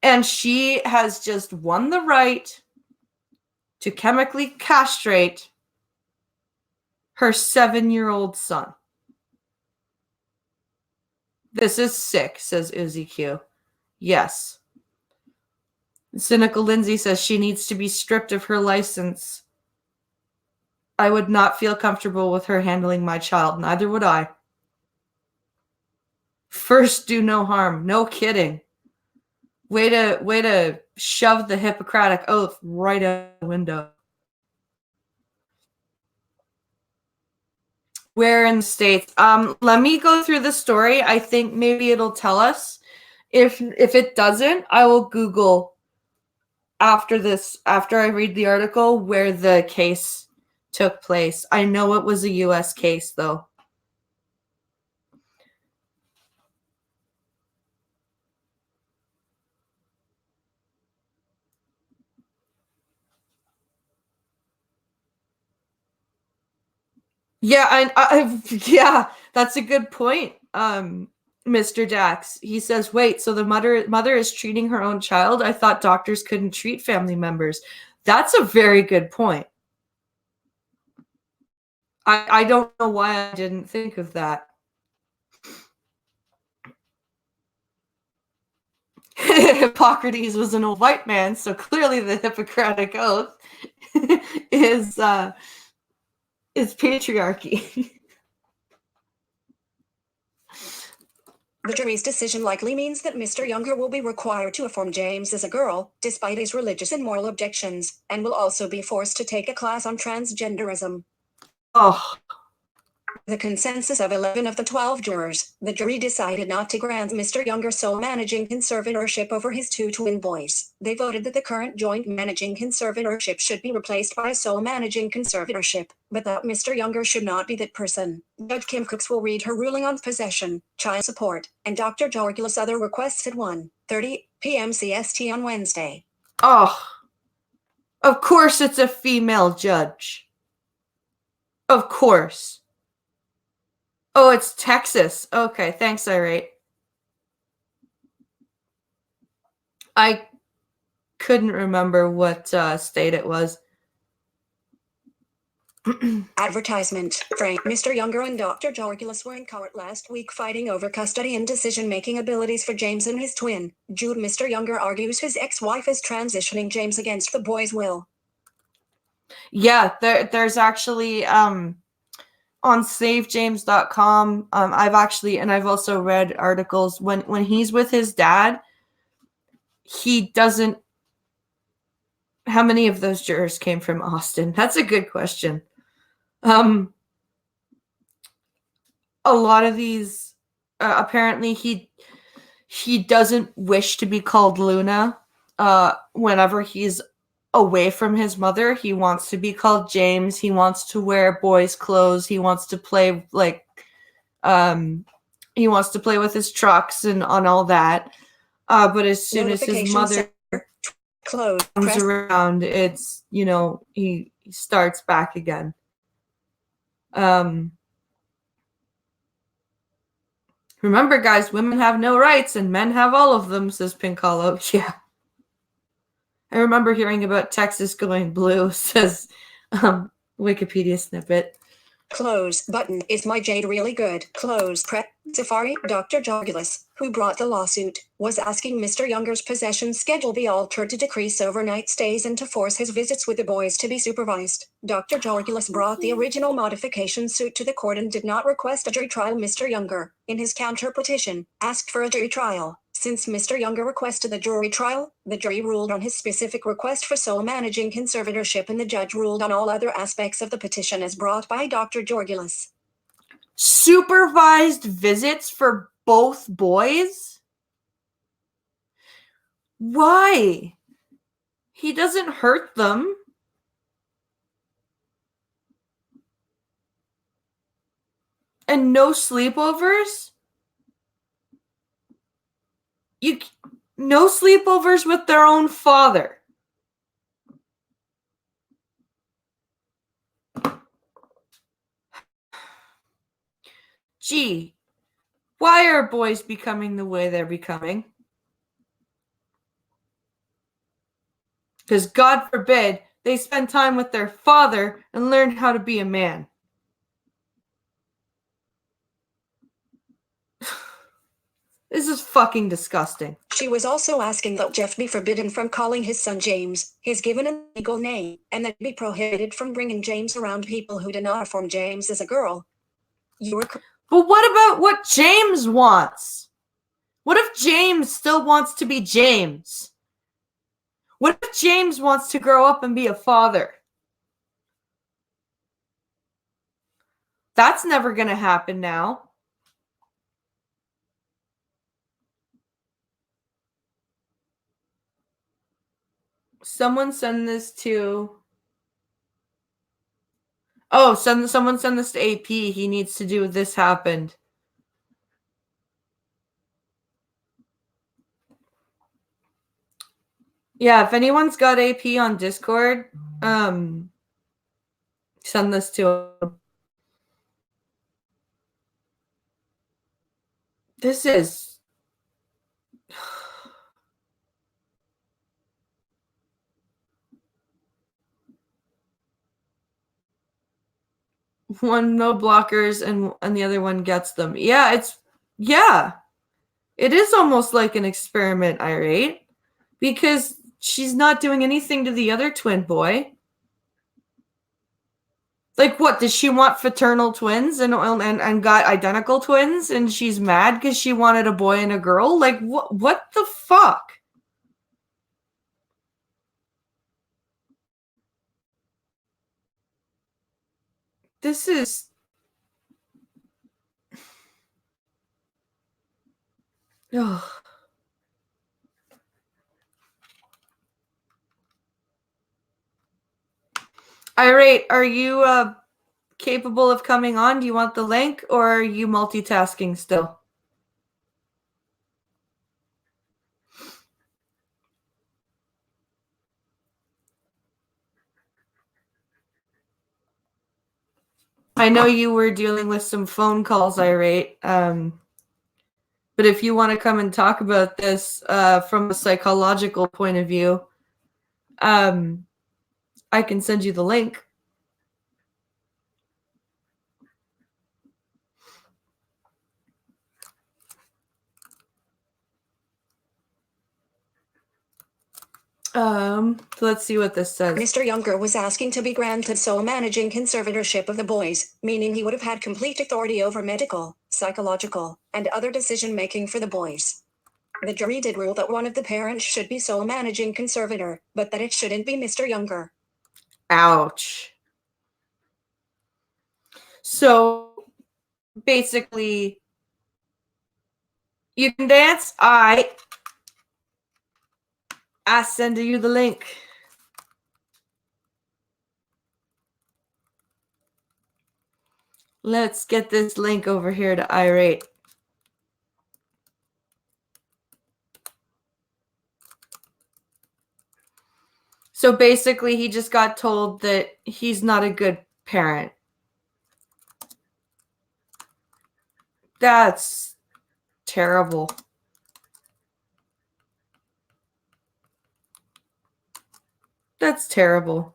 And she has just won the right to chemically castrate her 7-year-old son. This is sick, says Uzi Q. Yes. Cynical Lindsay says she needs to be stripped of her license. I would not feel comfortable with her handling my child. Neither would I. First, do no harm. No kidding. Way to shove the Hippocratic Oath right out the window. Where in the States? Let me go through the story. I think maybe it'll tell us. If it doesn't, I will Google after I read the article, where the case took place. I know it was a US case, though. Yeah, yeah, that's a good point. Mr. Dax, he says, "Wait, so the mother is treating her own child? I thought doctors couldn't treat family members." That's a very good point. I don't know why I didn't think of that. Hippocrates was an old white man, so clearly the Hippocratic Oath is patriarchy. The jury's decision likely means that Mr. Younger will be required to affirm James as a girl, despite his religious and moral objections, and will also be forced to take a class on transgenderism. Oh, The consensus of 11 of the 12 jurors, the jury decided not to grant Mr. Younger sole managing conservatorship over his two twin boys. They voted that the current joint managing conservatorship should be replaced by a sole managing conservatorship, but that Mr. Younger should not be that person. Judge Kim Cooks will read her ruling on possession, child support, and Dr. Jorgula's other requests at 1:30 p.m. CST on Wednesday. oh, of course it's a female judge. Of course. Oh, it's Texas. Okay, thanks, Irate. I couldn't remember what state it was. Advertisement. Frank, Mr. Younger and Dr. Jorgulis were in court last week fighting over custody and decision-making abilities for James and his twin, Jude. Mr. Younger argues his ex-wife is transitioning James against the boy's will. Yeah, there's actually on SaveJames.com. I've also read articles when he's with his dad. He doesn't. How many of those jurors came from Austin? That's a good question. A lot of these, apparently he doesn't wish to be called Luna. Whenever he's away from his mother, he wants to be called James. He wants to wear boys' clothes. He wants to play he wants to play with his trucks and on all that. But as soon as his mother comes around, it's, he starts back again. Remember, guys, women have no rights and men have all of them, says Pincalo. Yeah. I remember hearing about Texas going blue, says Wikipedia snippet. Close button. Is my jade really good? Close prep. Safari. Dr. Jorgulis, who brought the lawsuit, was asking Mr. Younger's possession schedule be altered to decrease overnight stays and to force his visits with the boys to be supervised. Dr. Jorgulis brought the original modification suit to the court and did not request a jury trial. Mr. Younger, in his counter petition, asked for a jury trial. Since Mr. Younger requested the jury trial, the jury ruled on his specific request for sole managing conservatorship, and the judge ruled on all other aspects of the petition as brought by Dr. Jorgulis. Supervised visits for both boys? Why? He doesn't hurt them. And no sleepovers? No sleepovers with their own father. Gee, why are boys becoming the way they're becoming? Because God forbid they spend time with their father and learn how to be a man. This is fucking disgusting. She was also asking that Jeff be forbidden from calling his son James, his given and legal name, and that be prohibited from bringing James around people who do not affirm James as a girl. But what about what James wants? What if James still wants to be James? What if James wants to grow up and be a father? That's never going to happen now. Someone send this to... Oh, someone send this to AP. He needs to do This Happened. Yeah, if anyone's got AP on Discord, send this to him. This is... One no blockers and the other one gets them. Yeah, it is almost like an experiment, Irate, because she's not doing anything to the other twin boy. Like, what, does she want fraternal twins and got identical twins, and she's mad because she wanted a boy and a girl? Like, what the fuck? This is... Ugh. Irate, are you capable of coming on? Do you want the link, or are you multitasking still? I know you were dealing with some phone calls, Irate. But if you want to come and talk about this from a psychological point of view, I can send you the link. Let's see what this says. Mr. Younger was asking to be granted sole managing conservatorship of the boys, meaning he would have had complete authority over medical, psychological, and other decision-making for the boys. The jury did rule that one of the parents should be sole managing conservator, but that it shouldn't be Mr. Younger. Ouch. So, basically, you can dance? I send you the link. Let's get this link over here to Irate. So basically, he just got told that he's not a good parent. That's terrible. That's terrible.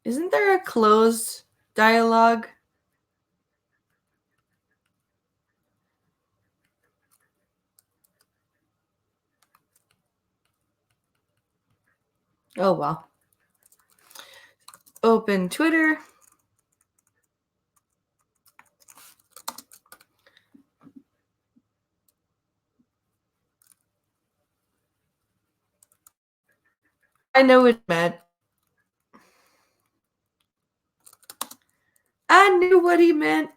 Isn't there a closed dialogue? Oh, well. Open Twitter. I know what it meant. I knew what he meant.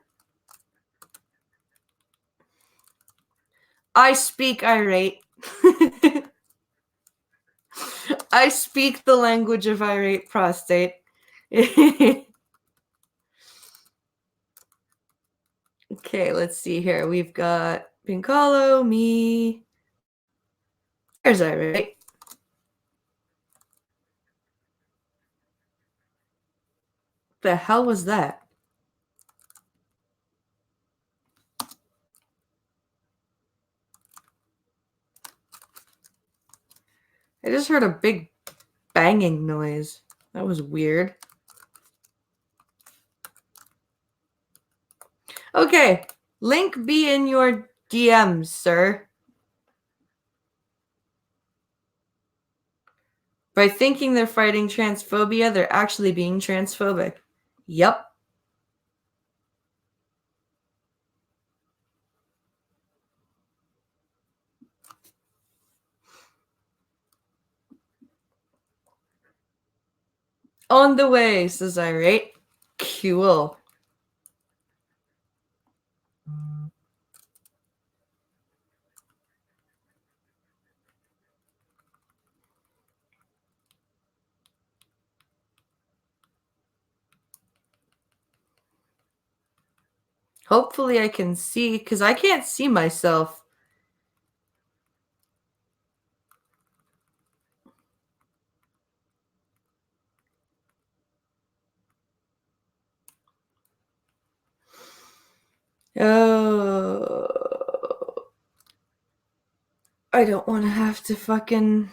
I speak Irate. I speak the language of Irate prostate. Okay, let's see here. We've got Pincalo, me. There's Irate. The hell was that? I just heard a big banging noise. That was weird. Okay, link be in your DMs, sir. By thinking they're fighting transphobia, they're actually being transphobic. Yep. On the way, says Irate. Cool. Hopefully I can see, because I can't see myself. Oh, I don't want to have to fucking...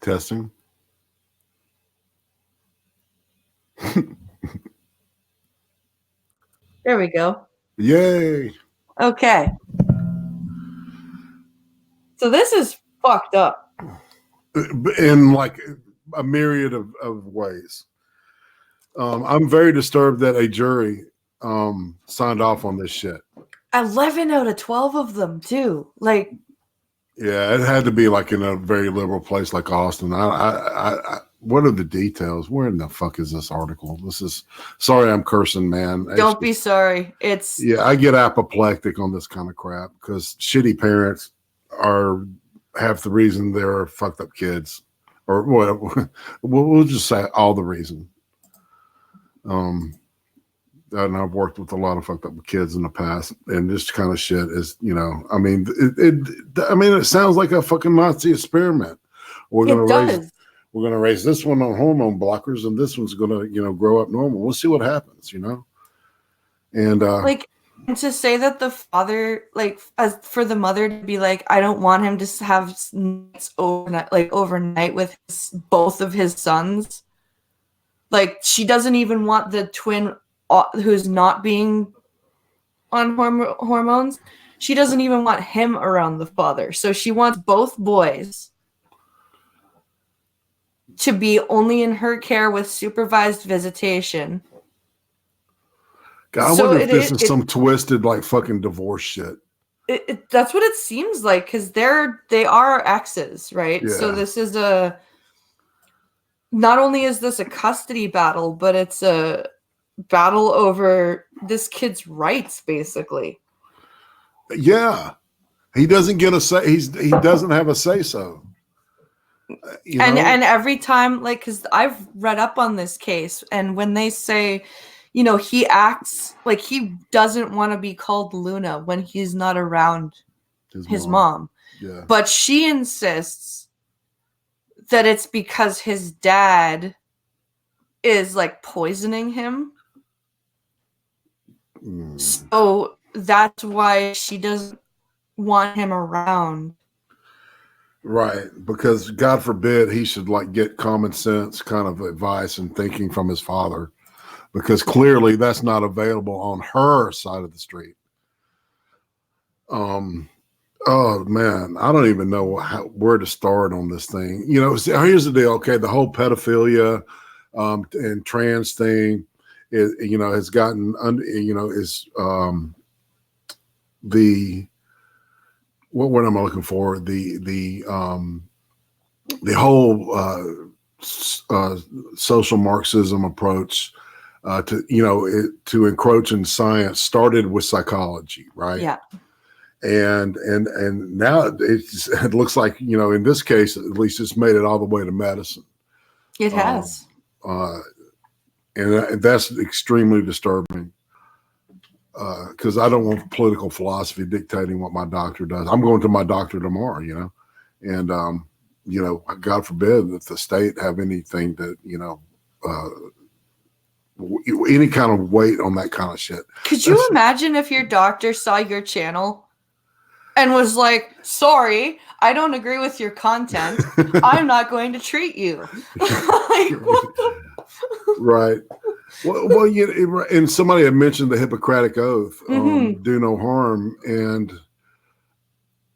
Testing. There we go. Yay. Okay. So this is fucked up. In like a myriad of ways. I'm very disturbed that a jury signed off on this shit. 11 out of 12 of them, too. Like, yeah, it had to be like in a very liberal place like Austin. What are the details? Where in the fuck is this article? This is, sorry, I'm cursing, man. Don't be sorry. It's, yeah, I get apoplectic on this kind of crap because shitty parents are half the reason they're fucked up kids, or what? We'll just say all the reason. And I've worked with a lot of fucked up kids in the past, and this kind of shit is, you know, I mean, it sounds like a fucking Nazi experiment. We're gonna raise this one on hormone blockers, and this one's gonna, you know, grow up normal. We'll see what happens, you know. And like, and to say that the father, like, as for the mother to be like, I don't want him to have nights overnight with both of his sons. Like, she doesn't even want the twin who's not being on hormones. She doesn't even want him around the father. So she wants both boys to be only in her care with supervised visitation. God, I wonder if this is some twisted, like, fucking divorce shit. That's what it seems like, because they are exes, right? Yeah. So this is not only is this a custody battle, but it's a battle over this kid's rights, basically. Yeah, he doesn't get a say. He doesn't have a say so. And every time, like, because I've read up on this case, and when they say, you know, he acts like he doesn't want to be called Luna when he's not around his mom. Yeah. But she insists that it's because his dad is like poisoning him. So that's why she doesn't want him around. Right, because God forbid he should like get common sense kind of advice and thinking from his father, because clearly that's not available on her side of the street. Oh man, I don't even know where to start on this thing. You know, here's the deal. Okay, the whole pedophilia and trans thing is, you know, has gotten what am I looking for? The whole social Marxism approach to encroach in science started with psychology, right? Yeah. And now it looks like, you know, in this case, at least it's made it all the way to medicine. It has. And that's extremely disturbing. Because I don't want political philosophy dictating what my doctor does. I'm going to my doctor tomorrow, you know, and you know, God forbid that the state have anything that, you know, any kind of weight on that kind of shit. Could you imagine if your doctor saw your channel and was like, "Sorry, I don't agree with your content. I'm not going to treat you." Like, what the? Right. Well, and somebody had mentioned the Hippocratic Oath, do no harm, and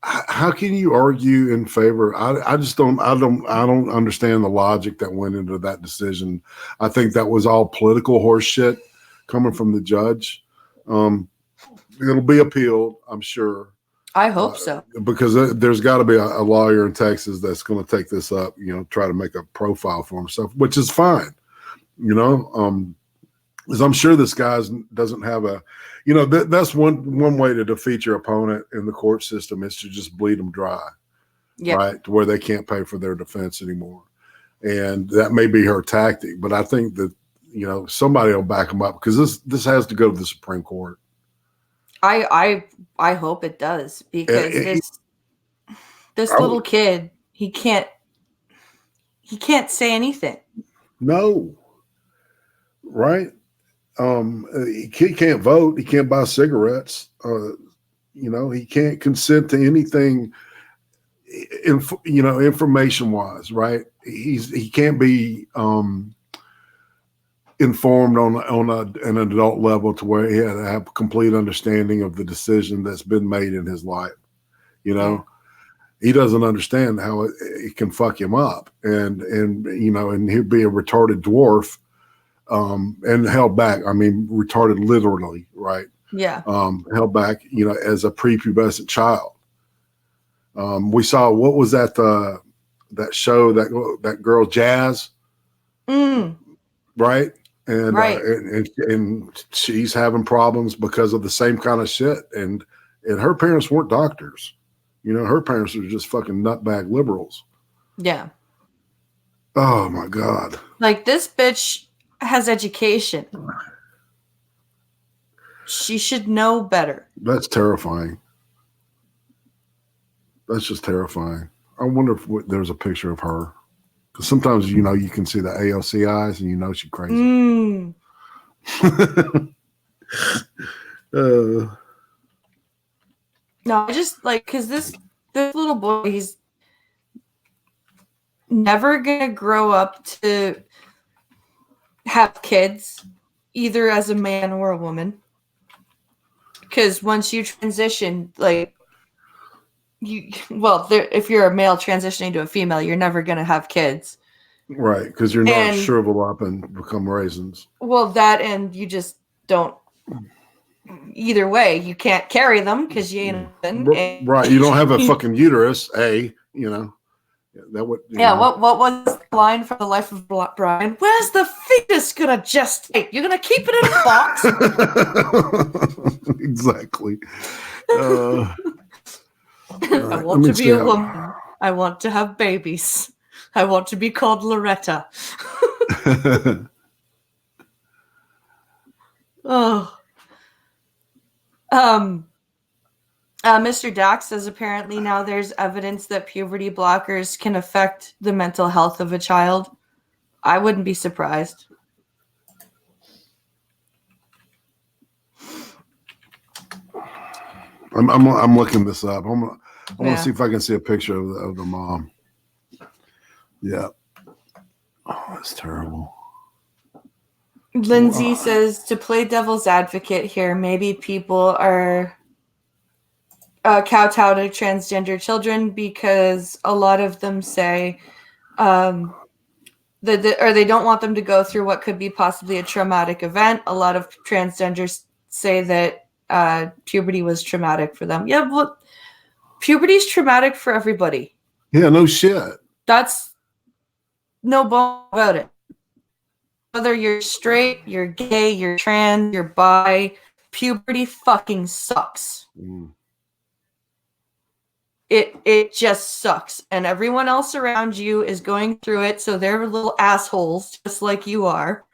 how can you argue in favor? I just don't understand the logic that went into that decision. I think that was all political horse shit coming from the judge. it'll be appealed, I'm sure. I hope so. Because there's got to be a lawyer in Texas that's going to take this up, try to make a profile for himself, which is fine, because I'm sure this guy doesn't have that's one way to defeat your opponent in the court system is to just bleed them dry, right? To where they can't pay for their defense anymore. And that may be her tactic, but I think that, somebody will back them up because this has to go to the Supreme Court. I hope it does because this little kid, he can't say anything. No. Right? He can't vote. He can't buy cigarettes. He can't consent to anything, information wise, right? He can't be informed on an adult level to where he had to have complete understanding of the decision that's been made in his life. He doesn't understand how it can fuck him up, and he'd be a retarded dwarf, and held back. I mean, retarded literally, right? Yeah. Held back, as a prepubescent child. We saw, what was that show, that girl Jazz, right? And right. And she's having problems because of the same kind of shit. And her parents weren't doctors. Her parents were just fucking nutbag liberals. Yeah. Oh my God. Like, this bitch has education. She should know better. That's terrifying. That's just terrifying. I wonder if there's a picture of her. Because sometimes, you can see the AOC eyes and she's crazy. No, I just because this little boy, he's never going to grow up to have kids, either as a man or a woman. Because once you transition, if you're a male transitioning to a female, you're never going to have kids. Right, because you're not shrivel up and become raisins. Well, that, and you just don't. Either way, you can't carry them because you ain't. Right, you don't have a fucking uterus, that would. What was the line from The Life of Brian? Where's the fetus gonna gestate? You're gonna keep it in a box? Exactly. I want to be a woman. I want to have babies. I want to be called Loretta. Oh. Mr. Dax says apparently now there's evidence that puberty blockers can affect the mental health of a child. I wouldn't be surprised. I'm looking this up. I want to see if I can see a picture of the mom. Yeah. Oh, that's terrible. Lindsay says, to play devil's advocate here, maybe people are kowtow to transgender children because a lot of them say or they don't want them to go through what could be possibly a traumatic event. A lot of transgenders say that puberty was traumatic for them. Yeah, well, puberty's traumatic for everybody. Yeah, no shit. That's no bone about it. Whether you're straight, you're gay, you're trans, you're bi, puberty fucking sucks. It just sucks. And everyone else around you is going through it, so they're little assholes, just like you are.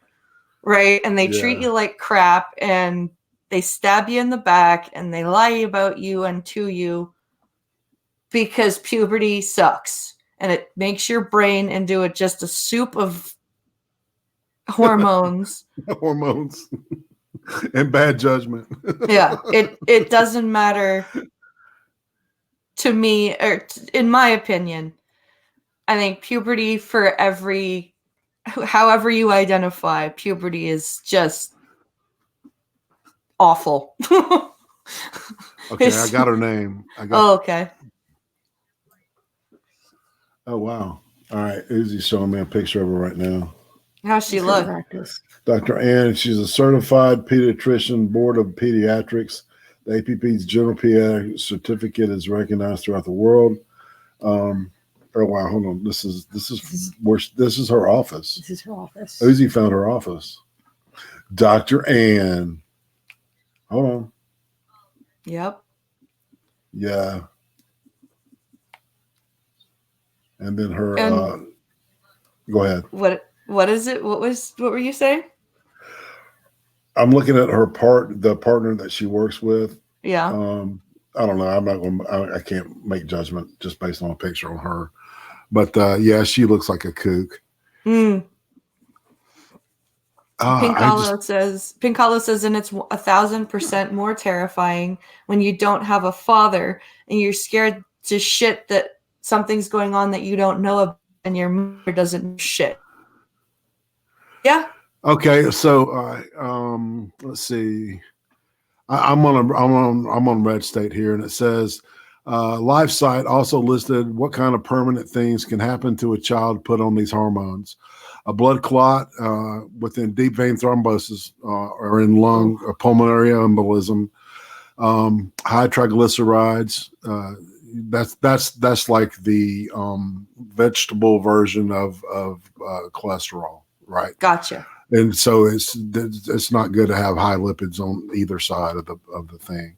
Right? And they treat you like crap, and they stab you in the back, and they lie about you and to you because puberty sucks. And it makes your brain into just a soup of hormones. Hormones. And bad judgment. Yeah. It doesn't matter to me, or in my opinion. I think puberty for however you identify, puberty is just awful. Okay, I got her name. Okay. Oh, wow. All right. Izzy's showing me a picture of her right now. How's she look? Dr. Ann, she's a certified pediatrician, board of pediatrics. The APP's general PA certificate is recognized throughout the world. Oh wow, hold on. This is her office. This is her office. Uzi found her office. Dr. Ann. Hold on. Yep. Yeah. And then her go ahead. What is it? What were you saying? I'm looking at the partner that she works with. Yeah. I don't know. I can't make judgment just based on a picture on her. But yeah, she looks like a kook. Pink Hollow says, and it's 1,000% more terrifying when you don't have a father and you're scared to shit that something's going on that you don't know about and your mother doesn't know shit. Yeah. Okay, so let's see. I'm on Red State here, and it says Life Site also listed what kind of permanent things can happen to a child put on these hormones. A blood clot within deep vein thrombosis or in lung or pulmonary embolism, high triglycerides. That's like the vegetable version of cholesterol, right? Gotcha. And so it's not good to have high lipids on either side of the thing.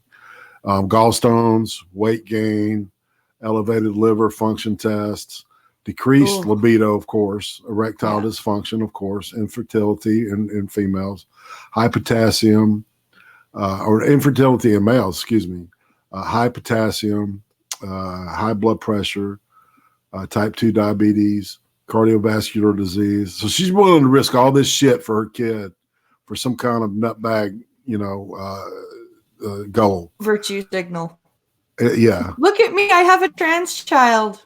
Gallstones, weight gain, elevated liver function tests, decreased libido, of course, erectile dysfunction, of course, infertility in females, high potassium, or infertility in males, excuse me, high potassium, high blood pressure, type 2 diabetes, cardiovascular disease. So she's willing to risk all this shit for her kid for some kind of nutbag, goal. Virtue signal. Yeah. Look at me. I have a trans child.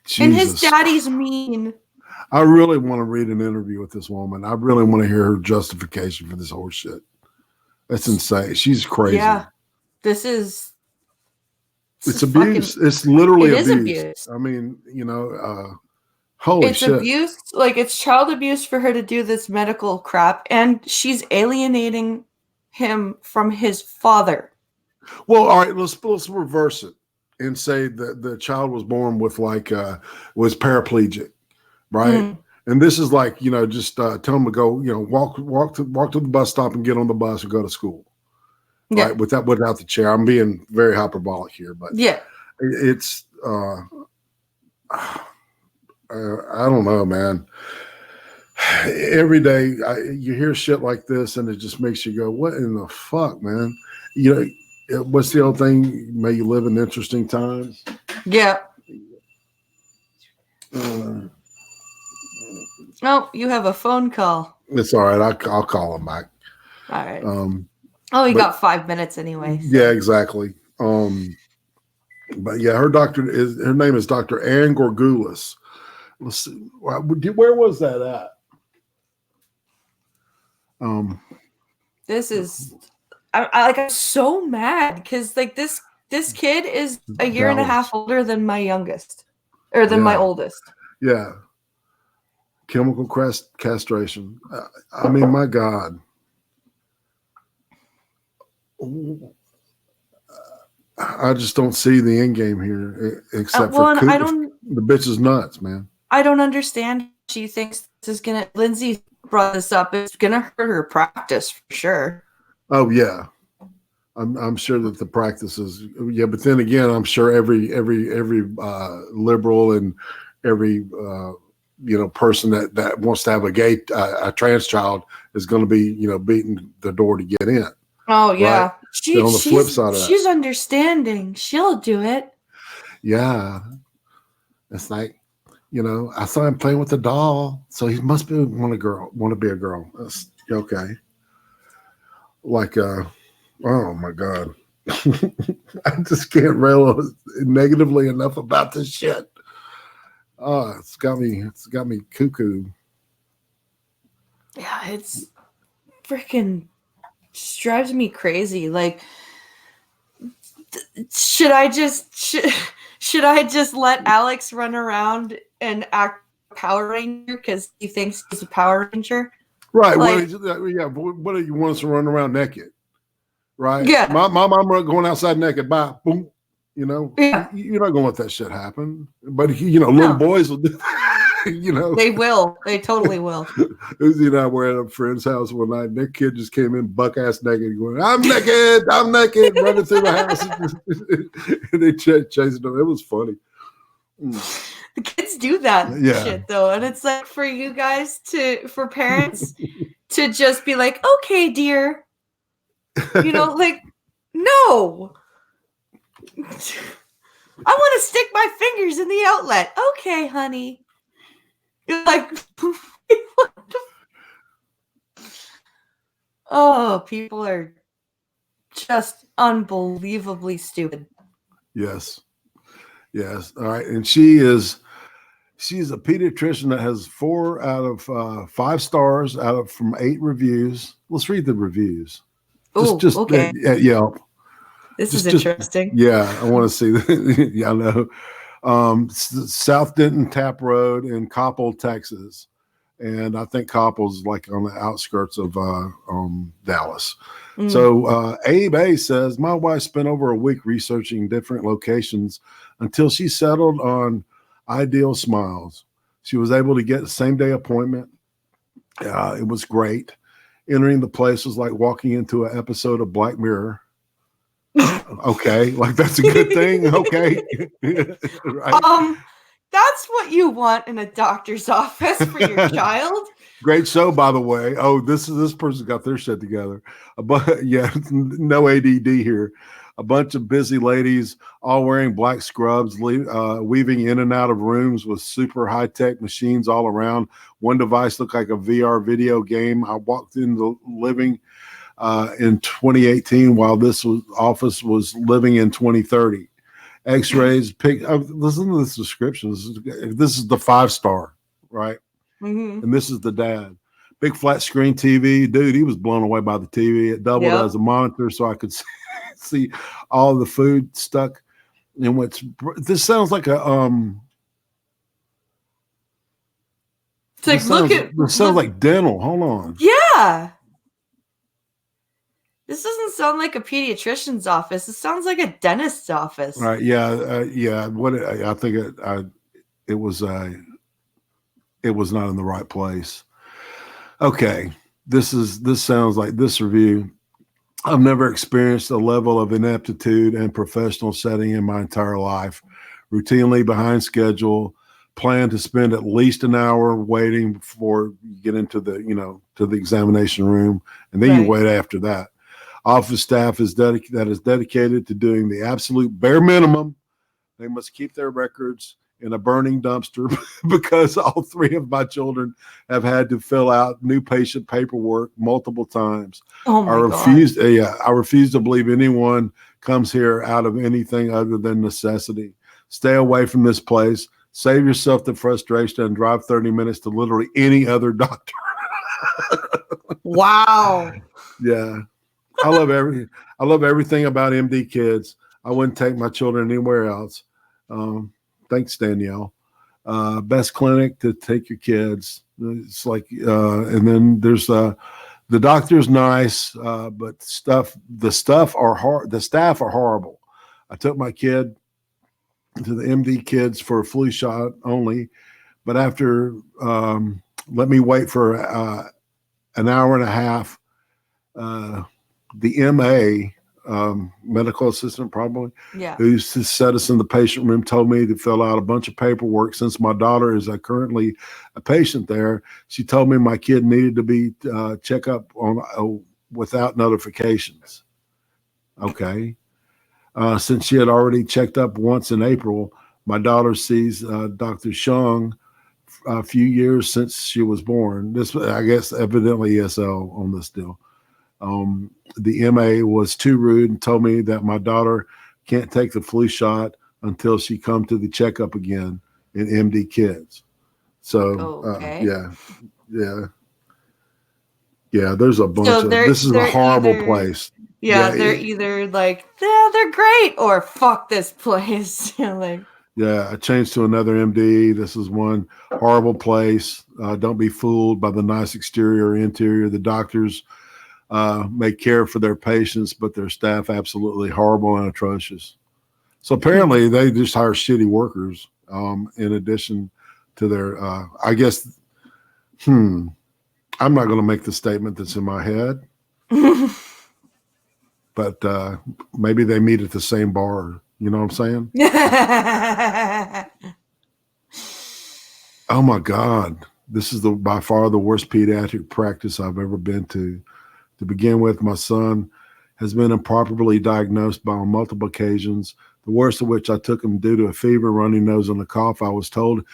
Jesus. And his daddy's mean. I really want to read an interview with this woman. I really want to hear her justification for this whole shit. That's insane. She's crazy. Yeah. It's abuse. It's literally abuse. I mean, holy shit. It's abuse. Like, it's child abuse for her to do this medical crap, and she's alienating him from his father. Well, all right, let's reverse it and say that the child was born with was paraplegic, right? And this is like, just tell him to go, walk to the bus stop and get on the bus and go to school. Yeah. Right, without the chair. I'm being very hyperbolic here, but yeah, it's I don't know, man. Every day you hear shit like this, and it just makes you go, "What in the fuck, man?" What's the old thing? May you live in interesting times. Yeah. Oh, you have a phone call. It's all right. I'll call him back. All right. You got 5 minutes anyway. So. Yeah, exactly. But yeah, her name is Dr. Ann Gorgulis. Let's see. Where was that at? This is I'm so mad because this kid is a year and a half older than my youngest, or than my oldest. Yeah. Chemical castration. I mean, my God. I just don't see the end game here, except for the bitch is nuts, man. I don't understand. She thinks this is gonna. Lindsay brought this up. It's gonna hurt her practice for sure. Oh yeah, I'm sure that the practice is but then again, I'm sure every liberal and every person that wants to have a trans child is going to be beating the door to get in. Oh yeah, right? On the flip side of that, she's understanding. She'll do it. Yeah, it's like I saw him playing with a doll, so he must be want to be a girl. That's okay. Like oh my God, I just can't rail negatively enough about this shit. Oh, it's got me cuckoo. Yeah, it's freaking just drives me crazy. Like, should I just let Alex run around and act Power Ranger because he thinks he's a Power Ranger? Right. Like, what do you want us to run around naked? right? Yeah. My mom going outside naked. Bye. Boom. You know, Yeah. you're not going to let that shit happen. But, little boys will do that, They will. They totally will. Uzi and I were at a friend's house one night, and their kid just came in buck-ass naked going, I'm naked, running through the house. And they chasing them. It was funny. The kids do that shit, though. And it's like for you guys for parents to just be like, okay, dear. Like, no. I want to stick my fingers in the outlet. Okay, honey. You're like, what the oh, people are just unbelievably stupid. Yes. All right. And she's a pediatrician that has 4 out of 5 stars from 8 reviews. Let's read the reviews. Just okay. At Yelp. This is interesting. I want to see that. Yeah, I know. South Denton Tap Road in Coppell, Texas. And I think Coppell's like on the outskirts of Dallas. So Abe A says, my wife spent over a week researching different locations until she settled on Ideal Smiles. She was able to get a same-day appointment. It was great. Entering the place was like walking into an episode of Black Mirror. Okay, like that's a good thing. Okay. Right. That's what you want in a doctor's office for your child. Great show, by the way. Oh, this person got their shit together. But yeah, no ADD here. A bunch of busy ladies, all wearing black scrubs, weaving in and out of rooms with super high-tech machines all around. One device looked like a VR video game. I walked in the living in 2018 while this office was living in 2030. X-rays, listen to this description. This is the 5-star, right? Mm-hmm. And this is the dad. Big flat screen TV. Dude, he was blown away by the TV. It doubled as a monitor so I could see all the food stuck in what's. This sounds like a It's like this sounds like dental. Hold on. Yeah. This doesn't sound like a pediatrician's office. It sounds like a dentist's office. Right. Yeah. What I think it was not in the right place. Okay. This sounds like this review. I've never experienced a level of ineptitude and professional setting in my entire life. Routinely behind schedule, plan to spend at least an hour waiting before you get into the, to the examination room. And then you wait after that. Office staff is dedicated to doing the absolute bare minimum. They must keep their records in a burning dumpster because all 3 of my children have had to fill out new patient paperwork multiple times. Oh my God. I refuse to believe anyone comes here out of anything other than necessity. Stay away from this place. Save yourself the frustration and drive 30 minutes to literally any other doctor. Wow. Yeah. I love everything about MD Kids. I wouldn't take my children anywhere else. Thanks, Danielle. Best clinic to take your kids. It's like, and then there's the doctor's nice, but the staff are horrible. I took my kid to the MD Kids for a flu shot only, but after let me wait for an hour and a half. The MA, medical assistant probably, who set us in the patient room, told me to fill out a bunch of paperwork. Since my daughter is currently a patient there, she told me my kid needed to be checked up on without notifications. Okay. Since she had already checked up once in April, my daughter sees Dr. Shung a few years since she was born. This, I guess, evidently ESL on this deal. The MA was too rude and told me that my daughter can't take the flu shot until she come to the checkup again in MD Kids. So, yeah. There's a bunch of, this is a horrible place. Yeah, they're either like, yeah, they're great, or fuck this place. Like, yeah, I changed to another MD. This is one horrible place. Don't be fooled by the nice exterior or interior. The doctors may care for their patients, but their staff absolutely horrible and atrocious. So apparently they just hire shitty workers in addition to their, I guess, I'm not going to make the statement that's in my head, but maybe they meet at the same bar. You know what I'm saying? Oh my God. This is by far the worst pediatric practice I've ever been to. To begin with, my son has been improperly diagnosed on multiple occasions, the worst of which I took him due to a fever, runny nose, and a cough. I was told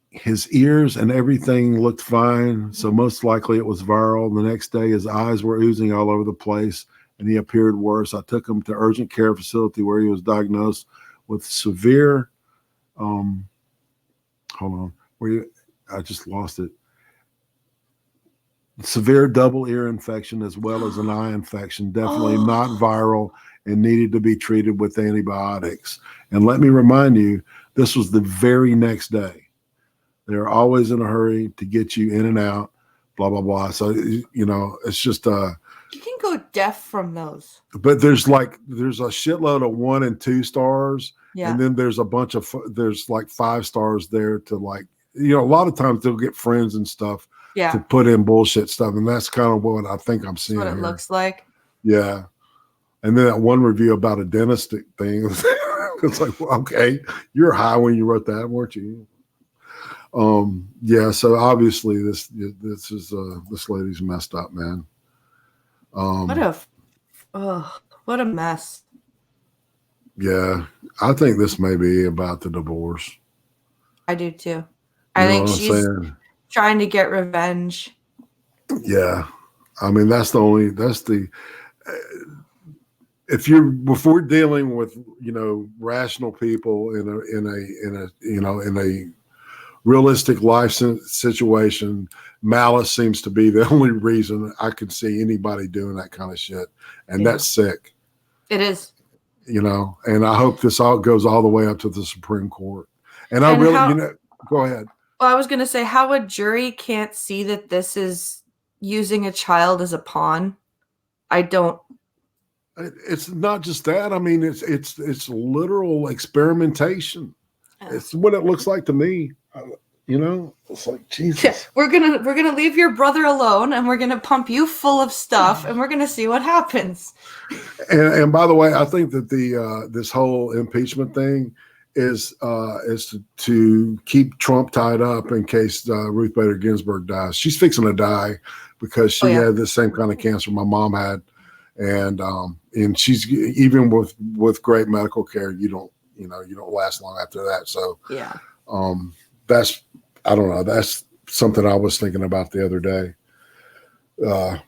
his ears and everything looked fine, so most likely it was viral. The next day, his eyes were oozing all over the place, and he appeared worse. I took him to urgent care facility where he was diagnosed with severe, hold on, I just lost it. Severe double ear infection as well as an eye infection, definitely not viral and needed to be treated with antibiotics. And let me remind you, this was the very next day. They're always in a hurry to get you in and out, blah, blah, blah. So, it's just you can go deaf from those. But there's a shitload of 1 and 2 stars. Yeah. And then there's there's like 5 stars there to like, a lot of times they'll get friends and stuff. Yeah. To put in bullshit stuff. And that's kind of what I think I'm seeing. That's what it looks like. Yeah. And then that one review about a dentist thing. It's like, well, okay, you're high when you wrote that, weren't you? Yeah. So obviously this lady's messed up, man. What a mess. Yeah. I think this may be about the divorce. I do too. I think she's trying to get revenge. Yeah. I mean, if we're dealing with, rational people in a realistic life situation, malice seems to be the only reason I can see anybody doing that kind of shit. And that's sick. It is. And I hope this all goes all the way up to the Supreme Court. And go ahead. Well, I was going to say, how a jury can't see that this is using a child as a pawn. I don't. It's not just that. I mean, it's literal experimentation. It's what it looks like to me. It's like, Jesus. We're gonna leave your brother alone, and we're gonna pump you full of stuff, and we're gonna see what happens. And by the way, I think that this whole impeachment thing is to keep Trump tied up in case Ruth Bader Ginsburg dies. She's fixing to die because she had the same kind of cancer my mom had, and she's even with great medical care, you don't last long after that. So I don't know. That's something I was thinking about the other day.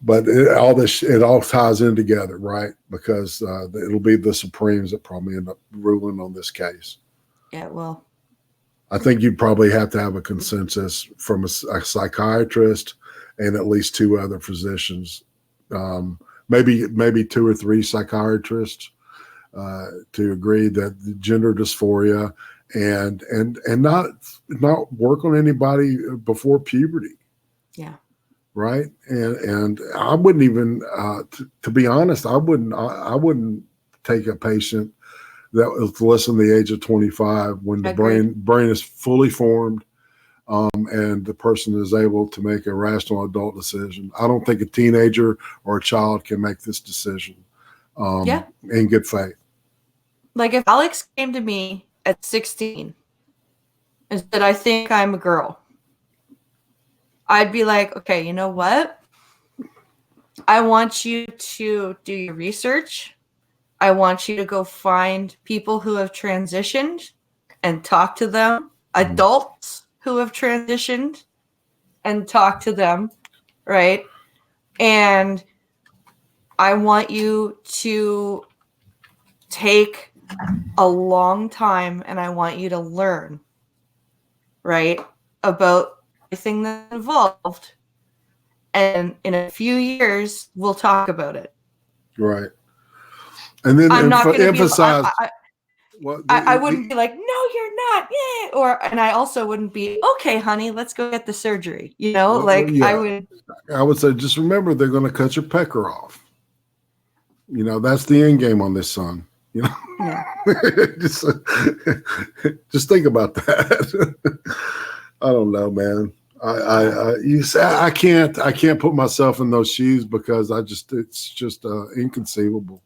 But it all ties in together, right? Because it'll be the Supremes that probably end up ruling on this case. Yeah, well, I think you'd probably have to have a consensus from a psychiatrist and at least 2 other physicians, maybe 2 or 3 psychiatrists to agree that the gender dysphoria and not work on anybody before puberty. Yeah. Right. And I wouldn't even, to be honest, I wouldn't take a patient that was less than the age of 25 when the brain is fully formed, and the person is able to make a rational adult decision. I don't think a teenager or a child can make this decision in good faith. Like if Alex came to me at 16 and said, I think I'm a girl, I'd be like, okay, you know what? I want you to do your research. I want you to go find people who have transitioned and talk to them, adults who have transitioned and talk to them, right? And I want you to take a long time and I want you to learn, right, about everything that's involved. And in a few years, we'll talk about it. Right. And then I'm not going to emphasize. I wouldn't be like, no, you're not. Yeah. And I also wouldn't be, okay, honey, let's go get the surgery. You know, Well, like yeah. I would say, just remember, they're going to cut your pecker off. You know, that's the end game on this, son. You know, yeah. just think about that. I don't know, man. You say I can't put myself in those shoes because it's just inconceivable.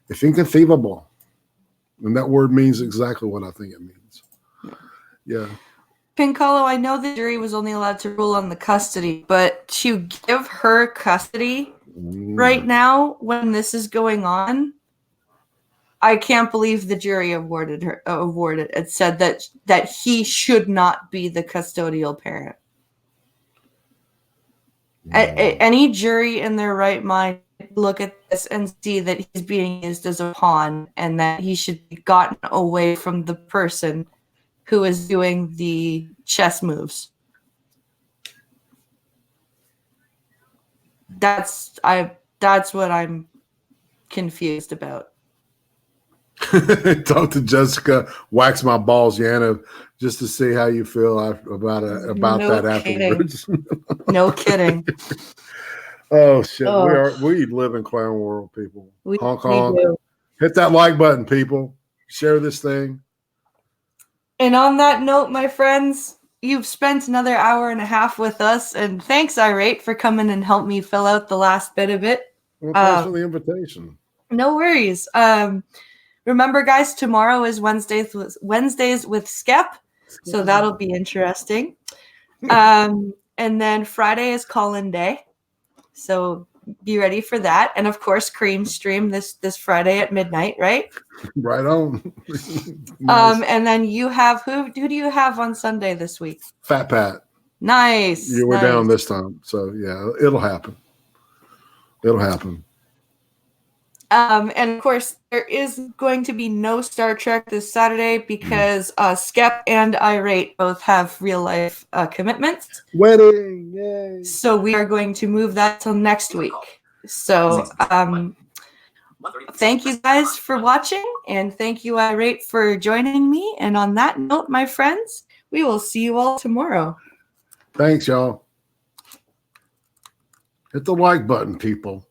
It's inconceivable, and that word means exactly what I think it means. Yeah. Pincolo, I know the jury was only allowed to rule on the custody, but to give her custody right now when this is going on, I can't believe the jury awarded. It said that he should not be the custodial parent. Any jury in their right mind look at this and see that he's being used as a pawn and that he should be gotten away from the person who is doing the chess moves. That's what I'm confused about. Talk to Jessica, wax my balls, Yana, just to see how you feel about that afterwards. No kidding. Oh shit, we live in clown world, people. Honk honk. We do. Hit that like button, people. Share this thing. And on that note, my friends, you've spent another hour and a half with us, and thanks, Irate, for coming and help me fill out the last bit of it. Well, thanks for the invitation. No worries. Remember, guys, tomorrow is Wednesdays with Skep, so that'll be interesting. And then Friday is call-in day, so be ready for that. And of course, CoffeeStream this Friday at midnight, right? Right on. Nice. And then you have who do you have on Sunday this week? Fat Pat. Nice. You were down this time, so yeah, it'll happen. It'll happen. And of course, there is going to be no Star Trek this Saturday because Skep and Irate both have real life commitments. Wedding, yay! So we are going to move that till next week. So thank you guys for watching, and thank you, Irate, for joining me. And on that note, my friends, we will see you all tomorrow. Thanks, y'all. Hit the like button, people.